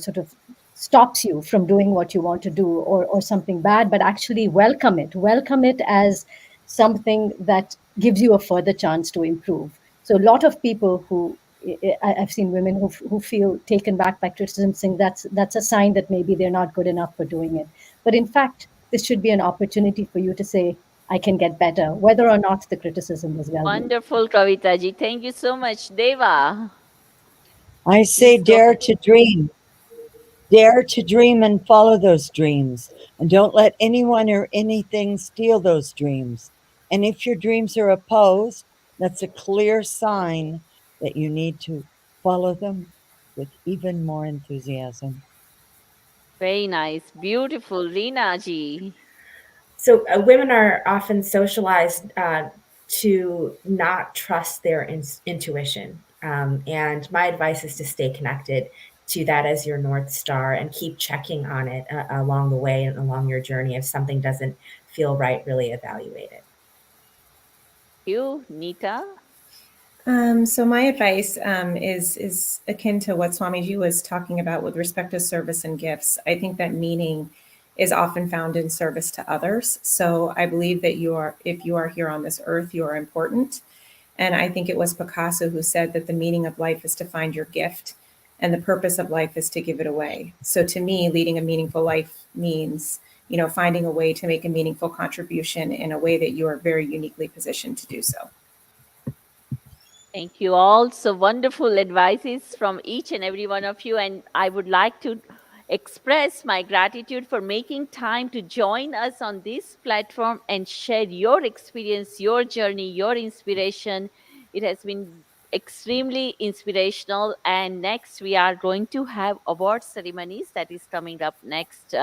sort of stops you from doing what you want to do, or something bad, but actually welcome it. Welcome it as something that gives you a further chance to improve. So a lot of people who I've seen women who feel taken back by criticism, saying that's a sign that maybe they're not good enough for doing it. But in fact, this should be an opportunity for you to say, I can get better, whether or not the criticism was well meant. Wonderful, Kavitaji. Thank you so much. Deva, I say, please go dare ahead. to dream. Dare to dream and follow those dreams. And don't let anyone or anything steal those dreams. And if your dreams are opposed, that's a clear sign that you need to follow them with even more enthusiasm. Very nice. Beautiful. Reena ji. So women are often socialized to not trust their intuition. And my advice is to stay connected to that as your North Star and keep checking on it along the way and along your journey. If something doesn't feel right, really evaluate it. You, Nita. So my advice is akin to what Swamiji was talking about with respect to service and gifts. I think that meaning is often found in service to others. So I believe that if you are here on this earth, you are important. And I think it was Picasso who said that the meaning of life is to find your gift, and the purpose of life is to give it away. So to me, leading a meaningful life means, finding a way to make a meaningful contribution in a way that you are very uniquely positioned to do so. Thank you all. So wonderful advices from each and every one of you. And I would like to express my gratitude for making time to join us on this platform and share your experience, your journey, your inspiration. It has been extremely inspirational. And next, we are going to have award ceremonies that is coming up next.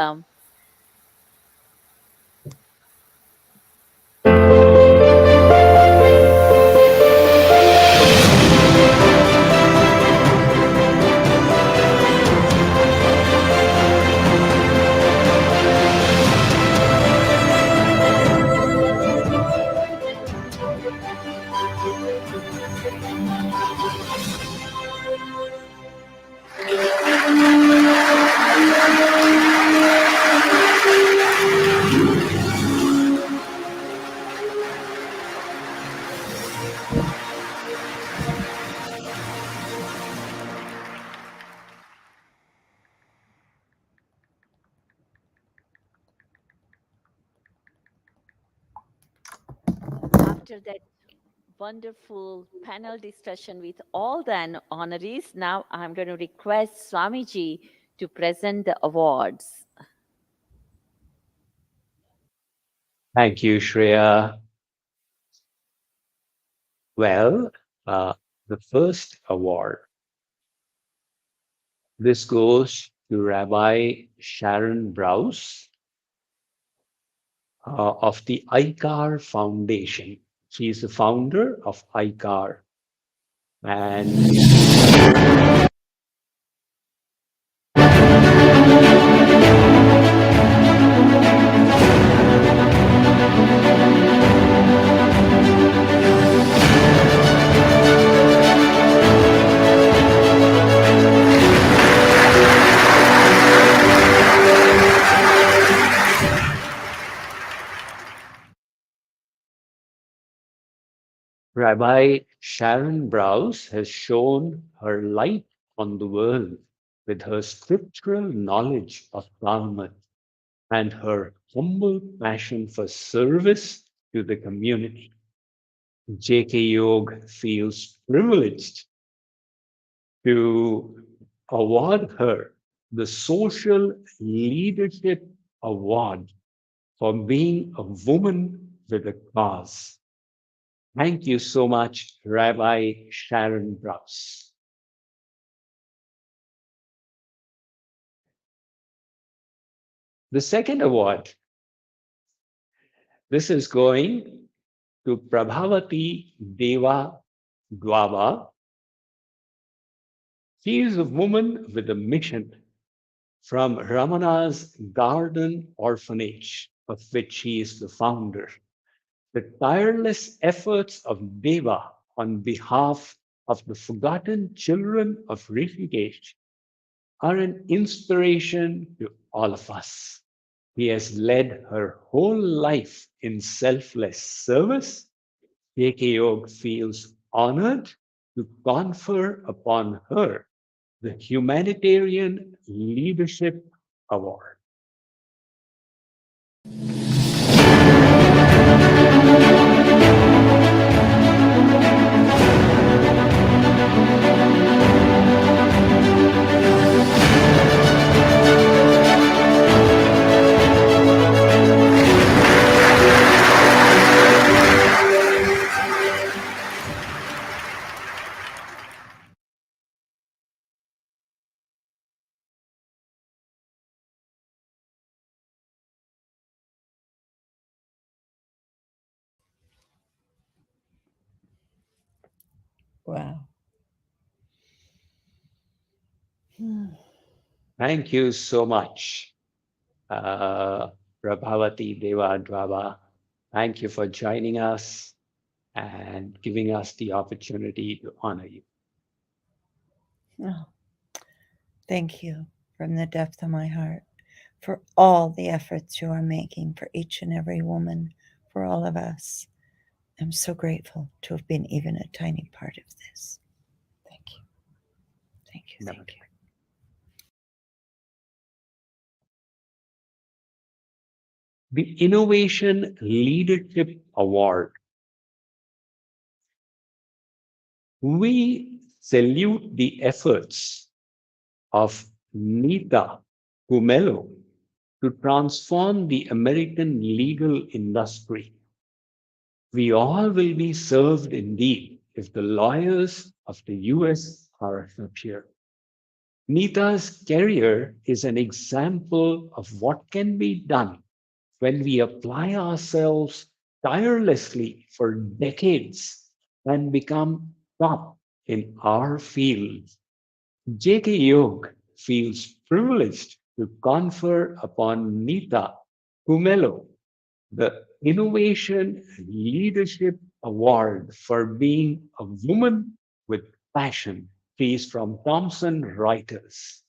After that wonderful panel discussion with all the honorees, now I'm going to request Swamiji to present the awards. Thank you, Shreya. Well, the first award, this goes to Rabbi Sharon Brous of the ICAR Foundation. She is the founder of ICAR. And Rabbi Sharon Brous has shone her light on the world with her scriptural knowledge of Talmud and her humble passion for service to the community. JKYog feels privileged to award her the Social Leadership Award for being a woman with a cause. Thank you so much, Rabbi Sharon Brous. The second award, this is going to Prabhavati Deva Dwaba. She is a woman with a mission from Ramana's Garden Orphanage, of which she is the founder. The tireless efforts of Deva on behalf of the forgotten children of Rishikesh are an inspiration to all of us. He has led her whole life in selfless service. JKYog feels honored to confer upon her the Humanitarian Leadership Award. Wow. Thank you so much, Prabhavati Deva Dwaba. Thank you for joining us and giving us the opportunity to honor you. Oh, thank you from the depth of my heart. for all the efforts you are making for each and every woman, for all of us. I'm so grateful to have been even a tiny part of this. Thank you. Thank you. Thank you. The Innovation Leadership Award. We salute the efforts of Nita Kumelo to transform the American legal industry. We all will be served indeed if the lawyers of the US are here. Nita's career is an example of what can be done when we apply ourselves tirelessly for decades and become top in our field. JKYog feels privileged to confer upon Nita Kumelo the Innovation Leadership Award for being a woman with passion. She is from Thomson Reuters.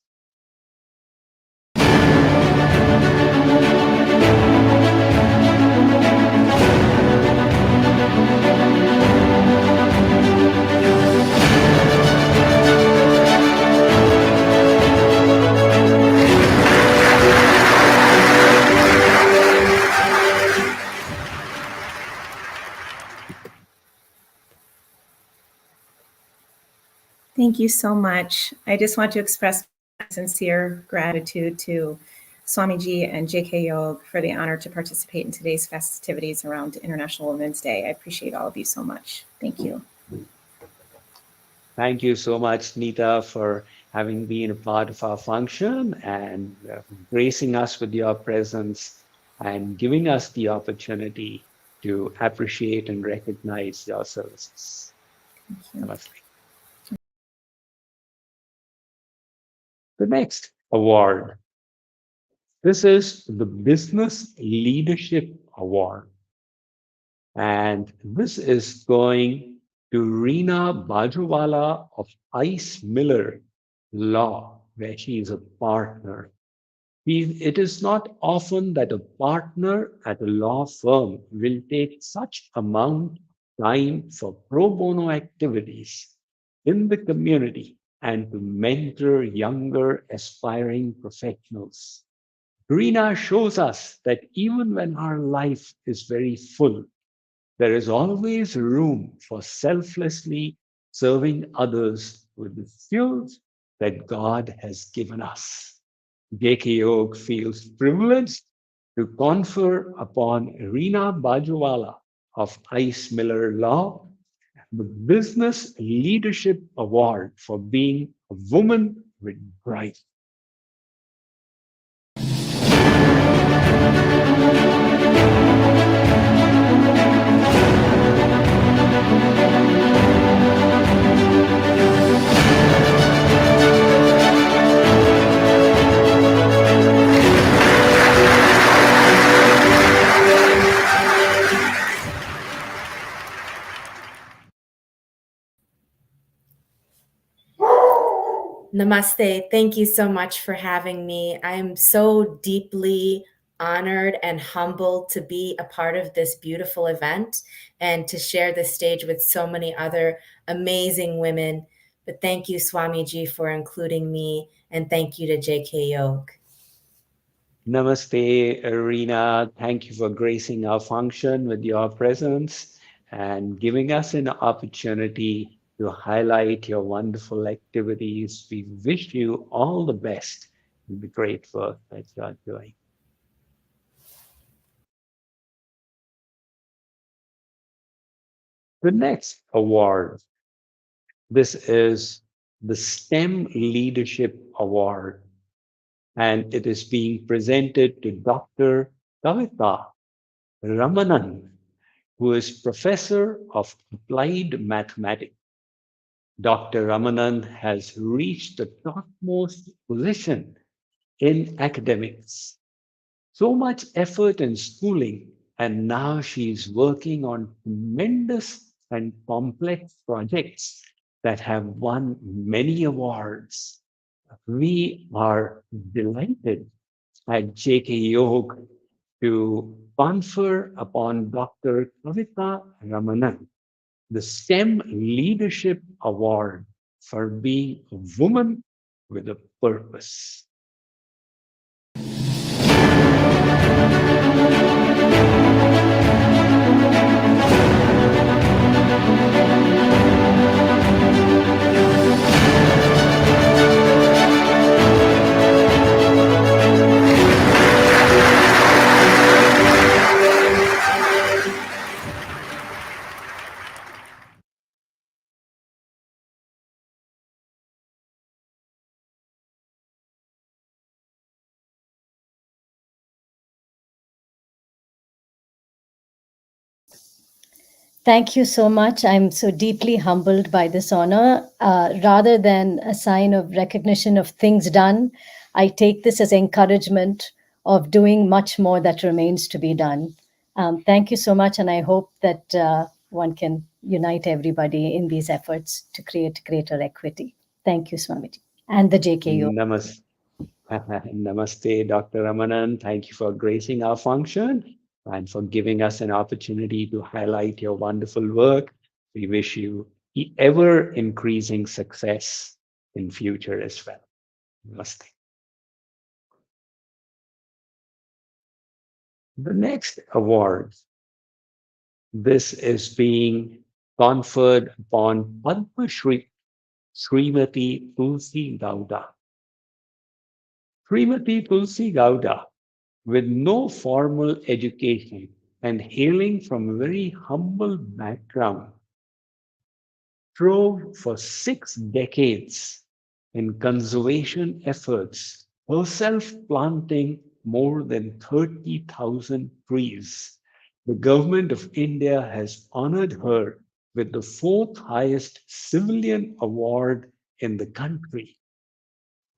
Thank you so much. I just want to express sincere gratitude to Swamiji and JKYog for the honor to participate in today's festivities around International Women's Day. I appreciate all of you so much. Thank you. Thank you so much, Nita, for having been a part of our function and gracing us with your presence and giving us the opportunity to appreciate and recognize your services. Namaste. The next award. This is the Business Leadership Award. And this is going to Reena Bajuwala of Ice Miller Law, where she is a partner. It is not often that a partner at a law firm will take such amount of time for pro bono activities in the community and to mentor younger aspiring professionals. Reena shows us that even when our life is very full, there is always room for selflessly serving others with the skills that God has given us. JKYog feels privileged to confer upon Reena Bajuwala of Ice Miller Law the Business Leadership Award for being a woman with drive. Namaste. Thank you so much for having me. I am so deeply honored and humbled to be a part of this beautiful event and to share the stage with so many other amazing women. But thank you, Swamiji, for including me, and thank you to JKYog. Namaste, Reena. Thank you for gracing our function with your presence and giving us an opportunity to highlight your wonderful activities. We wish you all the best in the great work that you are doing. The next award, this is the STEM Leadership Award, and it is being presented to Dr. Kavita Ramanan, who is Professor of Applied Mathematics. Dr. Ramanan has reached the topmost position in academics. So much effort in schooling, and now she's working on tremendous and complex projects that have won many awards. We are delighted at JKYog to confer upon Dr. Kavita Ramanan the STEM Leadership Award for being a woman with a purpose. Thank you so much. I'm so deeply humbled by this honor. Rather than a sign of recognition of things done, I take this as encouragement of doing much more that remains to be done. Thank you so much, and I hope that one can unite everybody in these efforts to create greater equity. Thank you, Swamiji, and the JKU. Namaste, Dr. Ramanan. Thank you for gracing our function and for giving us an opportunity to highlight your wonderful work. We wish you ever increasing success in future as well. Namaste. The next award, this is being conferred upon Padma Shri Srimati Tulsi Gowda. Srimati Tulsi Gowda, with no formal education and hailing from a very humble background, strove for 6 decades in conservation efforts, herself planting more than 30,000 trees. The government of India has honored her with the 4th highest civilian award in the country.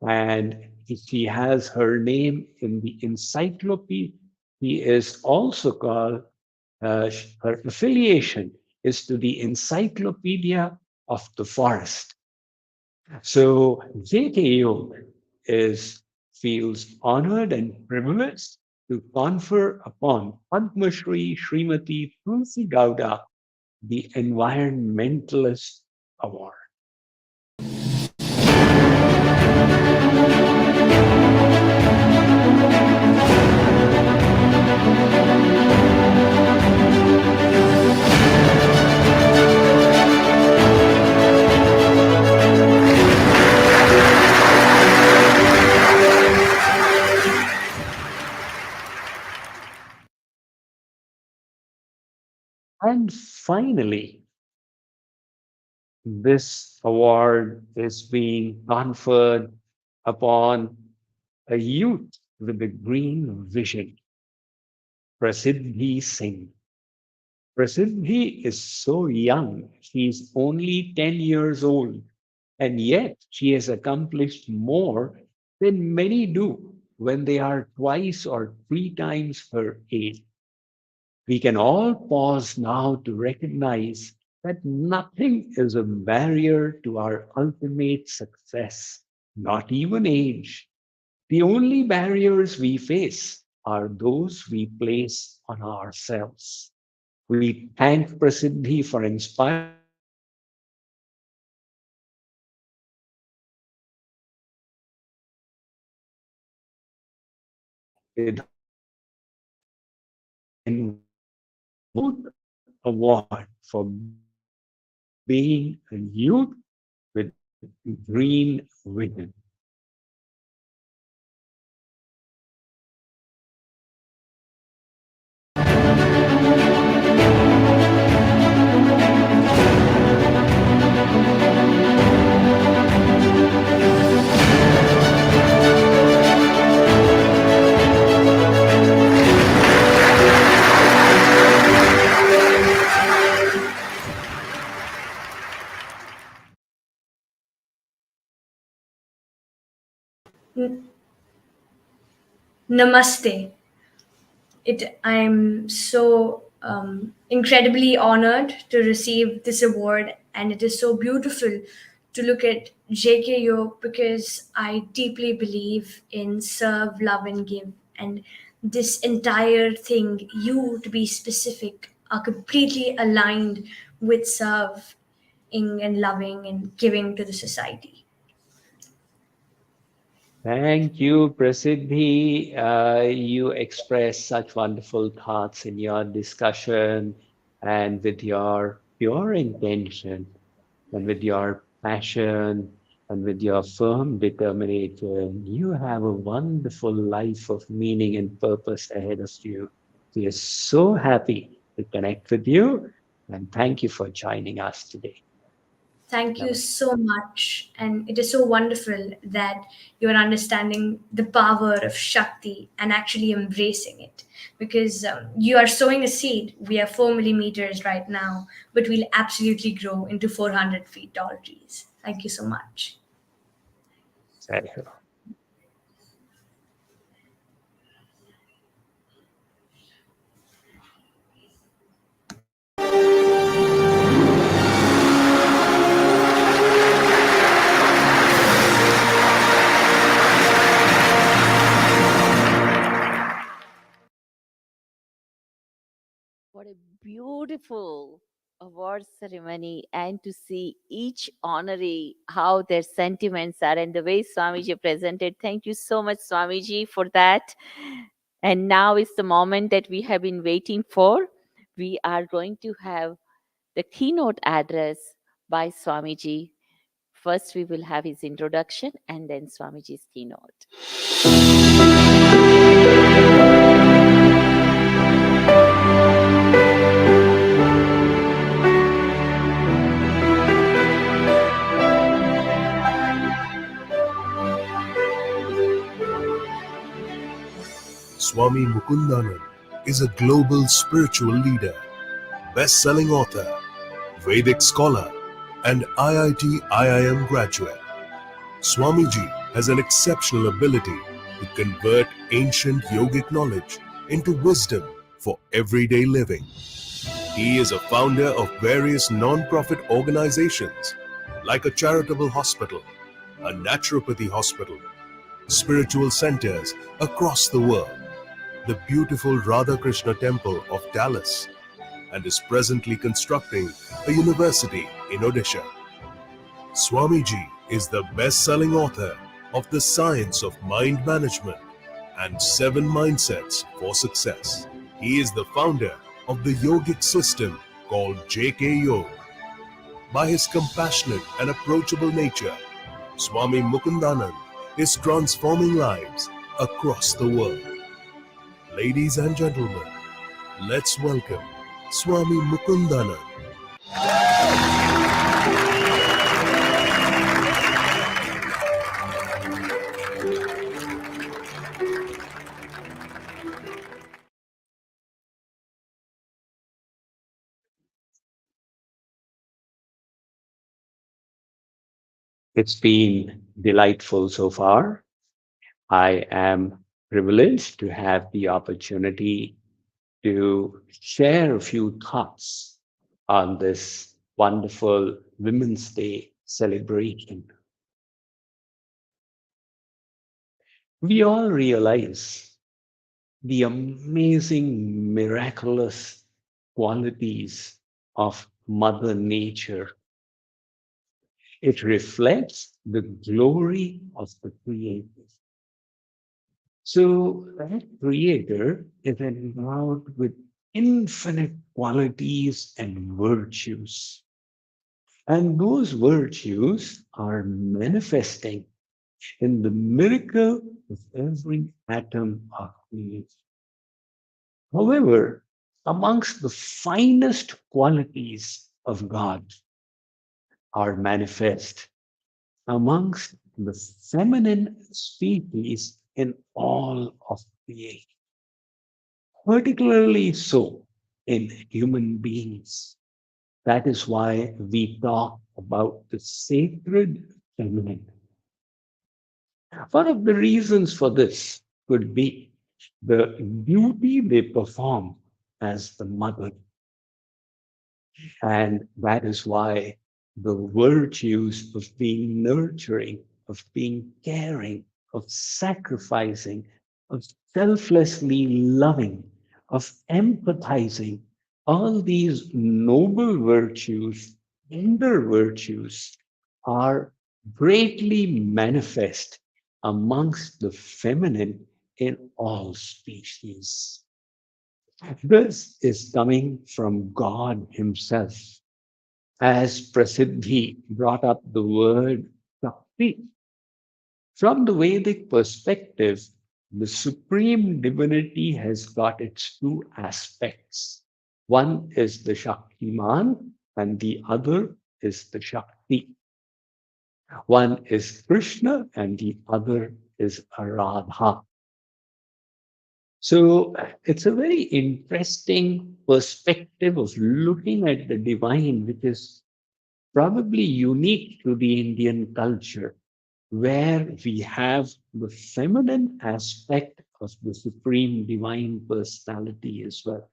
And she has her name in the encyclopedia. He is also called, her affiliation is to the Encyclopedia of the Forest. So JKYog feels honored and privileged to confer upon Padma Shri Srimati Tulsi Gowda the Environmentalist Award. And finally, this award is being conferred upon a youth with a green vision, Prasiddhi Singh. Prasiddhi is so young, she's only 10 years old, and yet she has accomplished more than many do when they are twice or 3 times her age. We can all pause now to recognize that nothing is a barrier to our ultimate success, not even age. The only barriers we face are those we place on ourselves. We thank Prasiddhi for inspiring with an award for being a youth with green vision. Namaste. I'm so incredibly honored to receive this award, and it is so beautiful to look at JKYog because I deeply believe in serve, love, and give. And this entire thing, you to be specific, are completely aligned with serving and loving and giving to the society. Thank you, Prasiddhi. You expressed such wonderful thoughts in your discussion and with your pure intention and with your passion and with your firm determination. You have a wonderful life of meaning and purpose ahead of you. We are so happy to connect with you and thank you for joining us today. Thank you Namaste. so much. And it is so wonderful that you're understanding the power of Shakti and actually embracing it. Because you are sowing a seed. We are 4 millimeters right now, but we'll absolutely grow into 400 feet tall trees. Thank you so much. Thank you. What a beautiful award ceremony, and to see each honoree how their sentiments are and the way Swamiji presented. Thank you so much, Swamiji, for that. And now is the moment that we have been waiting for. We are going to have the keynote address by Swamiji. First, we will have his introduction and then Swamiji's keynote. Swami Mukundanand is a global spiritual leader, best-selling author, Vedic scholar, and IIT IIM graduate. Swamiji has an exceptional ability to convert ancient yogic knowledge into wisdom for everyday living. He is a founder of various non-profit organizations like a charitable hospital, a naturopathy hospital, spiritual centers across the world, the beautiful Radha Krishna Temple of Dallas, and is presently constructing a university in Odisha. Swamiji is the best-selling author of The Science of Mind Management and 7 Mindsets for Success. He is the founder of the yogic system called JKYog. By his compassionate and approachable nature, Swami Mukundanand is transforming lives across the world. Ladies and gentlemen, let's welcome Swami Mukundanand. It's been delightful so far. I am privileged to have the opportunity to share a few thoughts on this wonderful Women's Day celebration. We all realize the amazing, miraculous qualities of Mother Nature. It reflects the glory of the Creator. So that Creator is endowed with infinite qualities and virtues. And those virtues are manifesting in the miracle of every atom of creation. However, amongst the finest qualities of God are manifest amongst the feminine species in all of creation, particularly so in human beings. That is why we talk about the sacred feminine. One of the reasons for this could be the duty they perform as the mother. And that is why the virtues of being nurturing, of being caring, of sacrificing, of selflessly loving, of empathizing, all these noble virtues, tender virtues, are greatly manifest amongst the feminine in all species. This is coming from God Himself. As Prasiddhi brought up the word Shakti, from the Vedic perspective, the supreme divinity has got its two aspects. One is the Shaktiman, and the other is the Shakti. One is Krishna, and the other is Radha. So it's a very interesting perspective of looking at the divine, which is probably unique to the Indian culture, where we have the feminine aspect of the supreme divine personality as well.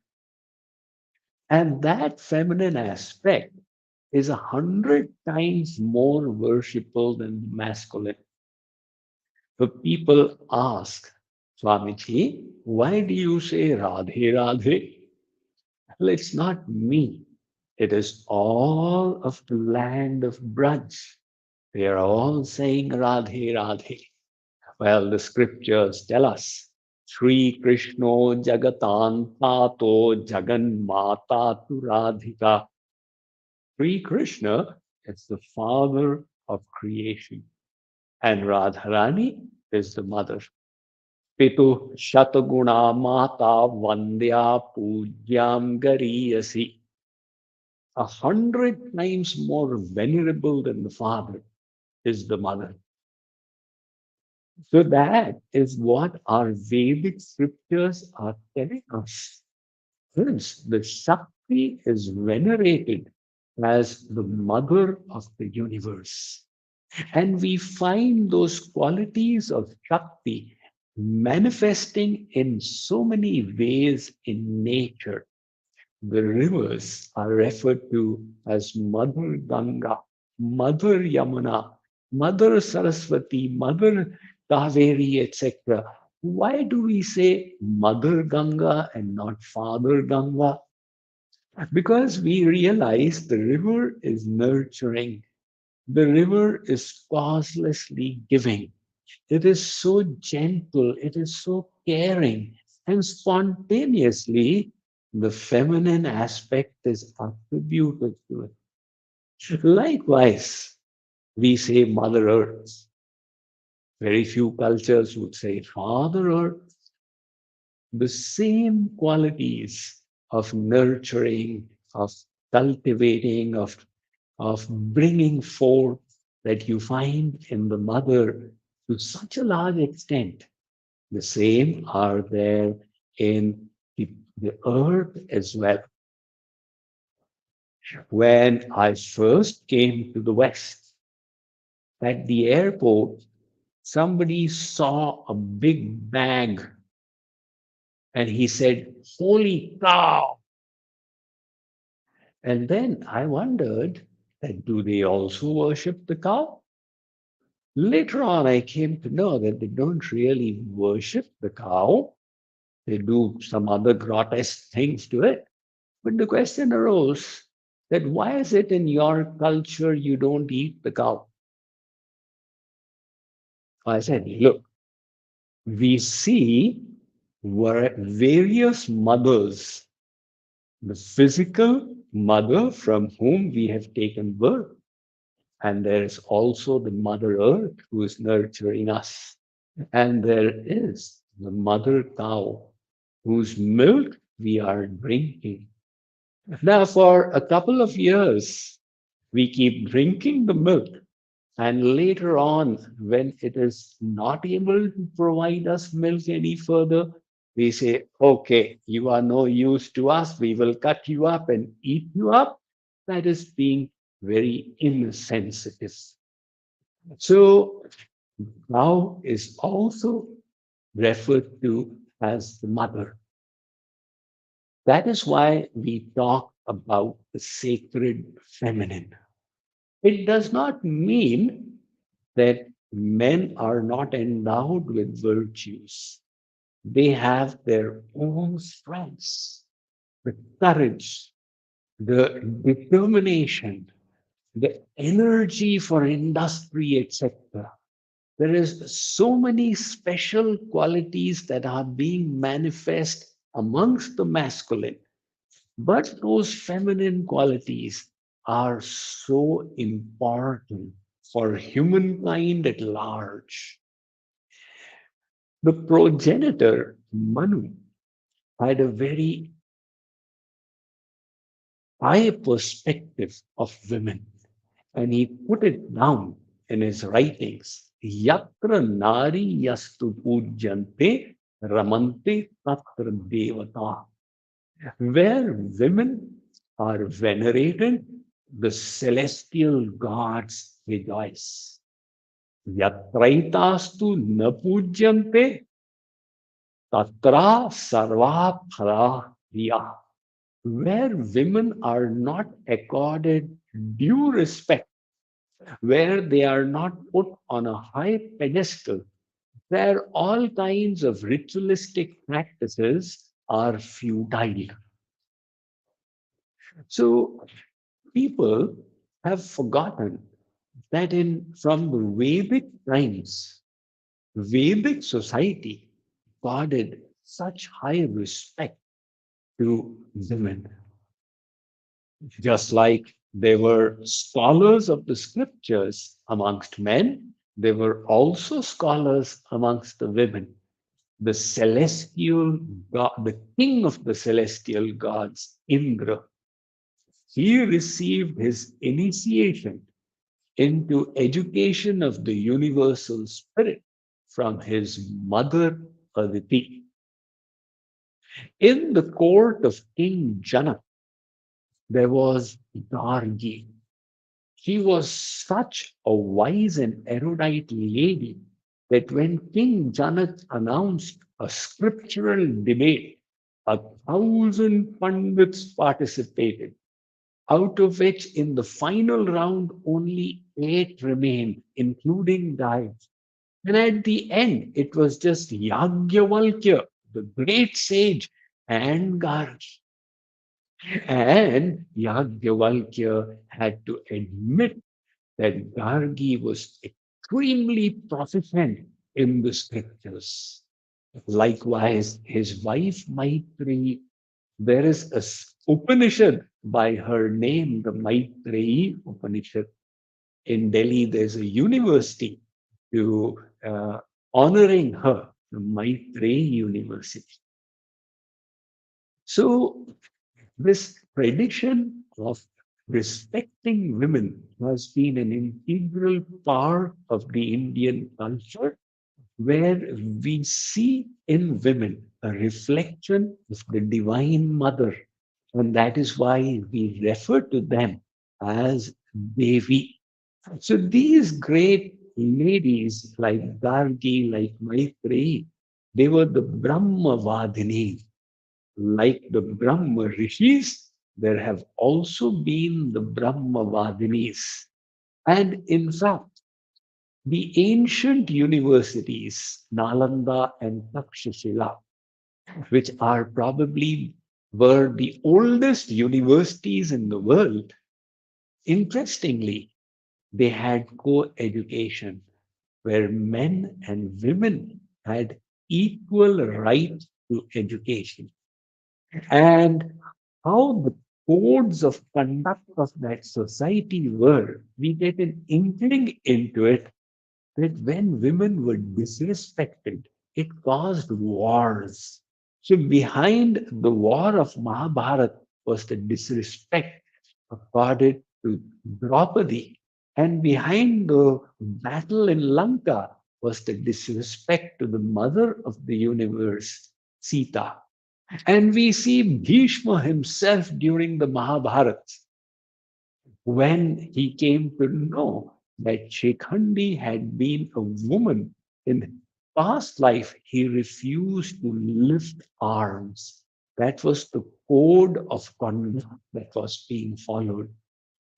And that feminine aspect is 100 times more worshipful than the masculine. So people ask, Swamiji, why do you say Radhe Radhe? Well, it's not me. It is all of the land of Braj. They are all saying Radhe Radhe. Well, the scriptures tell us Sri Krishna Jagatan Tato Jagan Mata tu Radhika. Sri Krishna is the father of creation, and Radharani is the mother. Pitu Shataguna Mata Vandya Pudyam Gariyasi. 100 times more venerable than the father is the mother. So that is what our Vedic scriptures are telling us. Hence, the Shakti is venerated as the mother of the universe. And we find those qualities of Shakti manifesting in so many ways in nature. The rivers are referred to as Mother Ganga, Mother Yamuna, Mother Saraswati, Mother Kaveri, etc. Why do we say Mother Ganga and not Father Ganga? Because we realize the river is nurturing, the river is causelessly giving. It is so gentle, it is so caring, and spontaneously the feminine aspect is attributed to it. Likewise, we say Mother Earth. Very few cultures would say Father Earth. The same qualities of nurturing, of cultivating, of bringing forth that you find in the mother to such a large extent. The same are there in the earth as well. When I first came to the West, at the airport, somebody saw a big bag and he said, "Holy cow!" And then I wondered that do they also worship the cow? Later on, I came to know that they don't really worship the cow. They do some other grotesque things to it. But the question arose that why is it in your culture you don't eat the cow? I said, look, we see various mothers, the physical mother from whom we have taken birth, and there is also the Mother Earth who is nurturing us. And there is the mother cow whose milk we are drinking. Now, for a couple of years, we keep drinking the milk. And later on, when it is not able to provide us milk any further, we say, okay, you are no use to us. We will cut you up and eat you up. That is being very insensitive. So, cow is also referred to as the mother. That is why we talk about the sacred feminine. It does not mean that men are not endowed with virtues. They have their own strengths, the courage, the determination, the energy for industry, etc. There is so many special qualities that are being manifest amongst the masculine, but those feminine qualities are so important for humankind at large. The progenitor Manu had a very high perspective of women, and he put it down in his writings. Yatra nari yastu pujyante ramante tatra devata. Where women are venerated, the celestial gods rejoice. Yatraitastu na pujyante tatra sarva phala riya. Where women are not accorded due respect, where they are not put on a high pedestal, where all kinds of ritualistic practices are futile. So people have forgotten that in from the Vedic times, Vedic society accorded such high respect to women. Just like there were scholars of the scriptures amongst men, there were also scholars amongst the women. The celestial god, the king of the celestial gods, Indra, he received his initiation into education of the universal spirit from his mother Aditi. In the court of King Janak, there was Gargi. She was such a wise and erudite lady that when King Janak announced a scriptural debate, 1,000 pundits participated, out of which in the final round only 8 remained, including guides. And at the end, it was just Yagyavalkya, the great sage, and Gargi. And Yagyavalkya had to admit that Gargi was extremely proficient in the scriptures. Likewise, his wife Maitri, there is a Upanishad by her name, the Maitreyi Upanishad. In Delhi, there's a university to honoring her, the Maitreyi University. So this tradition of respecting women has been an integral part of the Indian culture, where we see in women a reflection of the Divine Mother. And that is why we refer to them as Devi. So these great ladies like Gargi, like Maitreyi, they were the Brahmavadini. Like the Brahma Rishis, there have also been the Brahmavadinis. And in fact, the ancient universities, Nalanda and Takshashila, which are probably were the oldest universities in the world, interestingly, they had co-education where men and women had equal right to education. And how the codes of conduct of that society were, we get an inkling into it that when women were disrespected, it caused wars. So behind the war of Mahabharata was the disrespect accorded to Draupadi. And behind the battle in Lanka was the disrespect to the mother of the universe, Sita. And we see Bhishma himself during the Mahabharata when he came to know that Shekhandi had been a woman in past life, he refused to lift arms. That was the code of conduct that was being followed.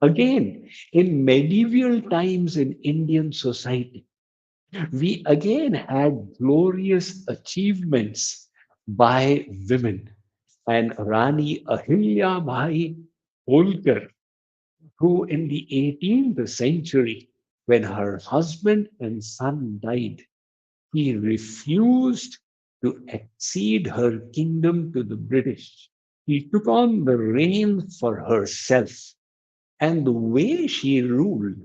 Again, in medieval times in Indian society, we again had glorious achievements by women. And Rani Ahilya Bhai Holkar, who in the 18th century, when her husband and son died, he refused to accede her kingdom to the British. He took on the reins for herself. And the way she ruled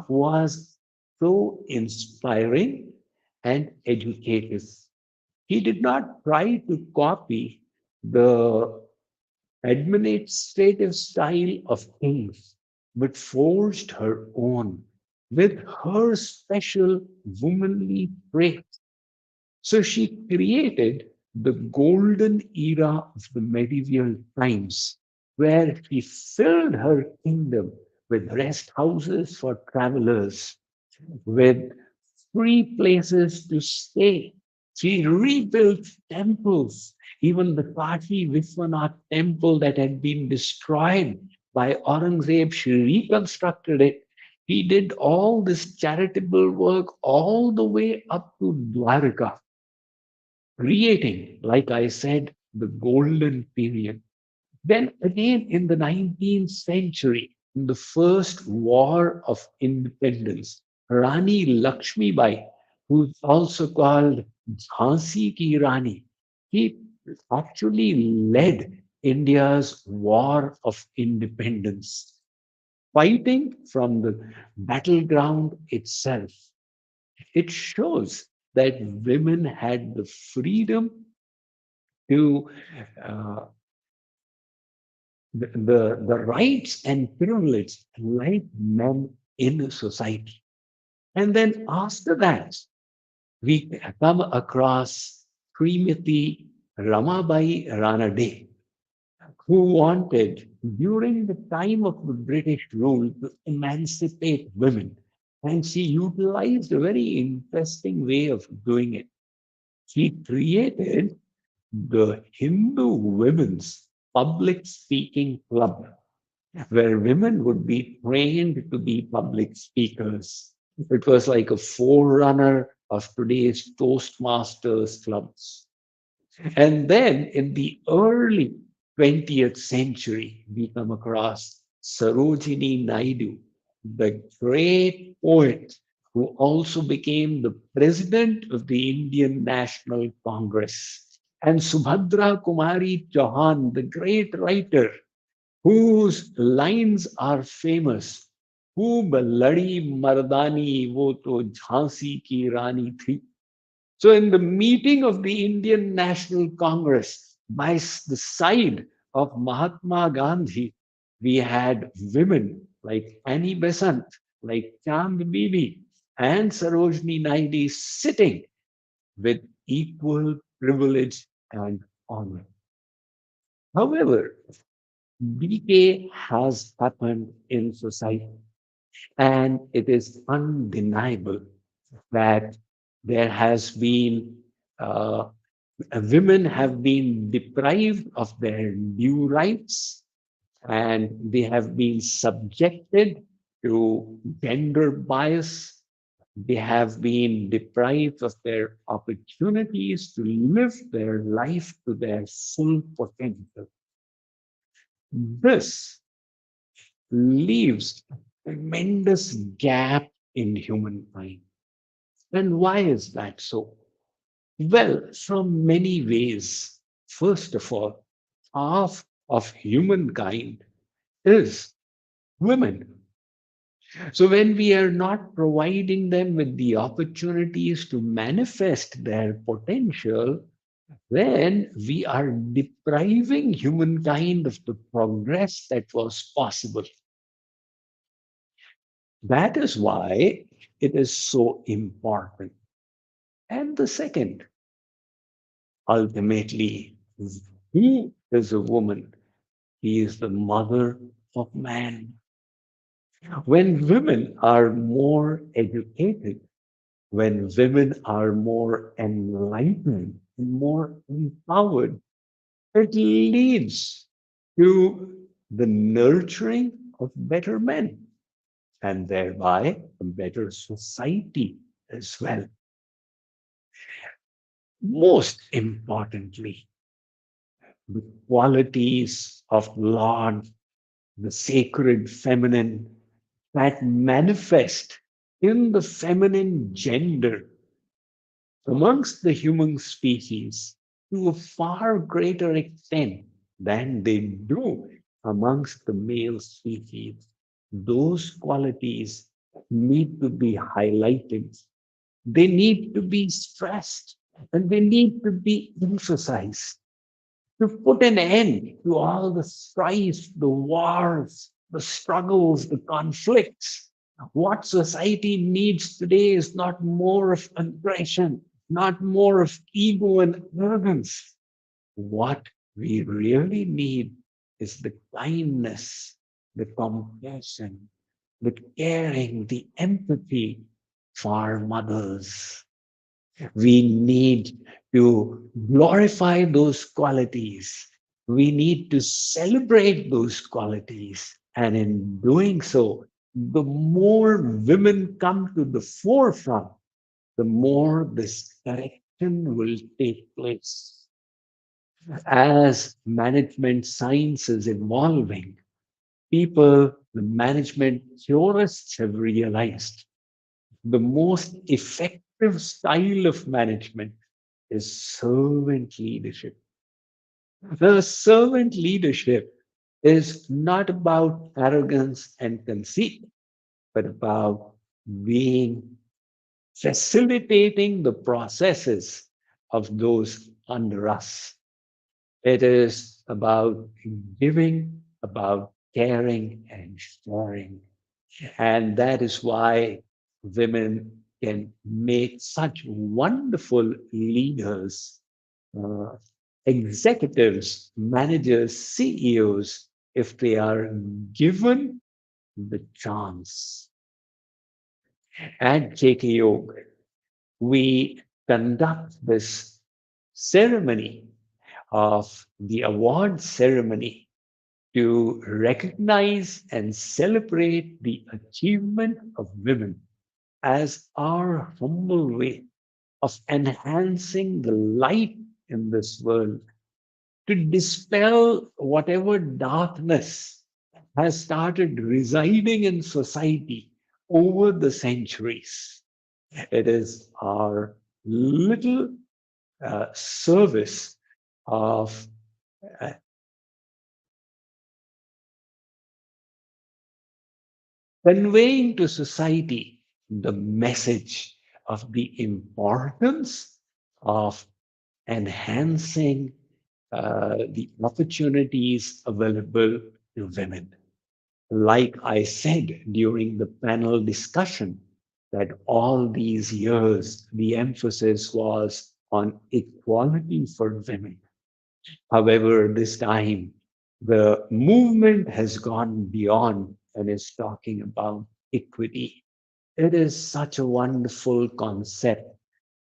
was so inspiring and educative. He did not try to copy the administrative style of kings, but forged her own with her special womanly traits. So she created the golden era of the medieval times, where she filled her kingdom with rest houses for travelers, with free places to stay. She rebuilt temples, even the Kashi Vishwanath temple that had been destroyed by Aurangzeb, she reconstructed it. He did all this charitable work all the way up to Dwarka, creating, like I said, the golden period. Then again in the 19th century, in the first war of independence, Rani Lakshmi Bai, who's also called Jhansi ki Rani, he actually led India's war of independence, fighting from the battleground itself. It shows that women had the freedom to uh, the rights and privilege like men in society. And then after that, we come across Srimati Ramabai Ranade, who wanted, during the time of the British rule, to emancipate women. And she utilized a very interesting way of doing it. She created the Hindu Women's Public Speaking Club, where women would be trained to be public speakers. It was like a forerunner of today's Toastmasters clubs. And then in the early 20th century, we come across Sarojini Naidu, the great poet who also became the president of the Indian National Congress. And Subhadra Kumari Chauhan, the great writer, whose lines are famous. खूब लड़ी मर्दानी वो तो झांसी की रानी थी. So in the meeting of the Indian National Congress, by the side of Mahatma Gandhi, we had women like Annie Besant, like Chand Bibi, and Sarojini Naidu sitting with equal privilege and honor. However, decay has happened in society, and it is undeniable that there has been women have been deprived of their due rights, and they have been subjected to gender bias. They have been deprived of their opportunities to live their life to their full potential. This leaves a tremendous gap in humankind. And why is that so? Well, from many ways. First of all, half of humankind is women. So when we are not providing them with the opportunities to manifest their potential, then we are depriving humankind of the progress that was possible. That is why it is so important. And the second, ultimately, who is a woman? He is the mother of man. When women are more educated, when women are more enlightened, more empowered, it leads to the nurturing of better men and thereby a better society as well. Most importantly, the qualities of Lord, the sacred feminine that manifest in the feminine gender amongst the human species to a far greater extent than they do amongst the male species. Those qualities need to be highlighted. They need to be stressed and they need to be emphasized to put an end to all the strife, the wars, the struggles, the conflicts. What society needs today is not more of aggression, not more of ego and arrogance. What we really need is the kindness, the compassion, the caring, the empathy for mothers. We need to glorify those qualities. We need to celebrate those qualities. And in doing so, the more women come to the forefront, the more this correction will take place. As management science is evolving, people, the management theorists have realized the most effective style of management is servant leadership. The servant leadership is not about arrogance and conceit, but about being facilitating the processes of those under us. It is about giving, about caring and sharing. And that is why women can make such wonderful leaders, uh, executives, managers, CEOs, if they are given the chance. At JKYog, we conduct this ceremony of the award ceremony to recognize and celebrate the achievement of women as our humble way of enhancing the light in this world, to dispel whatever darkness has started residing in society over the centuries. It is our little service of conveying to society the message of the importance of enhancing the opportunities available to women. Like I said during the panel discussion, that all these years the emphasis was on equality for women. However, this time the movement has gone beyond and is talking about equity. It is such a wonderful concept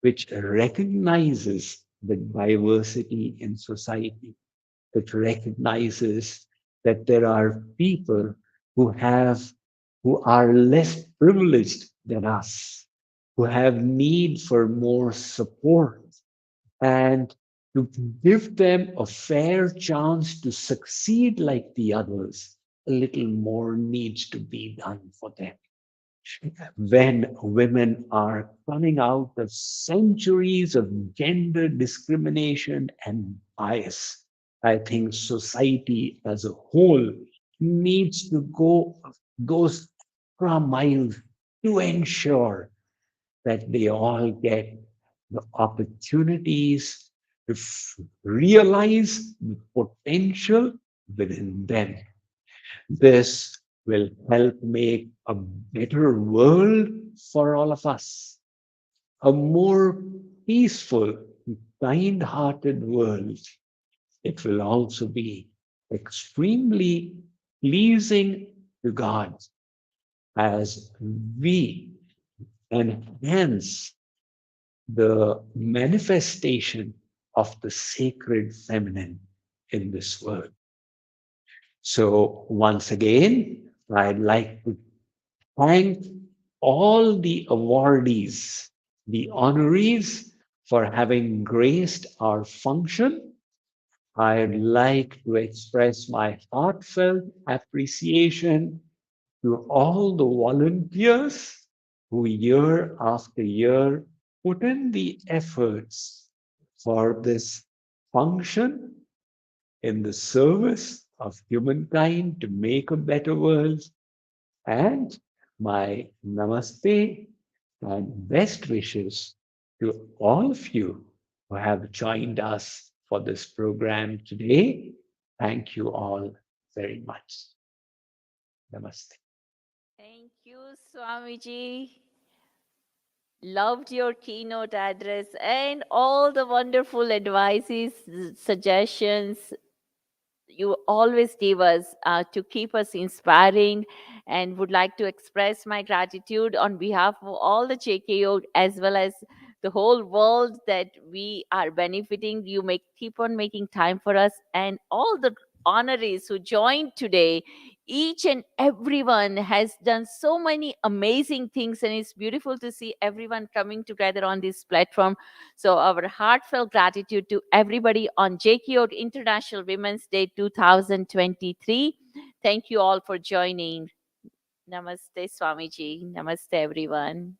which recognizes the diversity in society. It recognizes that there are people who are less privileged than us, who have need for more support, and to give them a fair chance to succeed like the others, a little more needs to be done for them. When women are coming out of centuries of gender discrimination and bias, I think society as a whole needs to go those extra miles to ensure that they all get the opportunities to realize the potential within them. This will help make a better world for all of us, a more peaceful, kind hearted world. It will also be extremely pleasing to God as we enhance the manifestation of the sacred feminine in this world. So, once again, I'd like to thank all the awardees, the honorees for having graced our function. I'd like to express my heartfelt appreciation to all the volunteers who year after year put in the efforts for this function in the service of humankind to make a better world. And my namaste and best wishes to all of you who have joined us for this program today. Thank you all very much. Namaste. Thank you, Swamiji. Loved your keynote address and all the wonderful advices, suggestions you always give us to keep us inspiring, and would like to express my gratitude on behalf of all the JKO as well as the whole world that we are benefiting. You keep on making time for us, and all the honorees who joined today. Each and everyone has done so many amazing things, and it's beautiful to see everyone coming together on this platform. So our heartfelt gratitude to everybody on JKYog International Women's Day 2023. Thank you all for joining. Namaste, Swamiji. Namaste, everyone.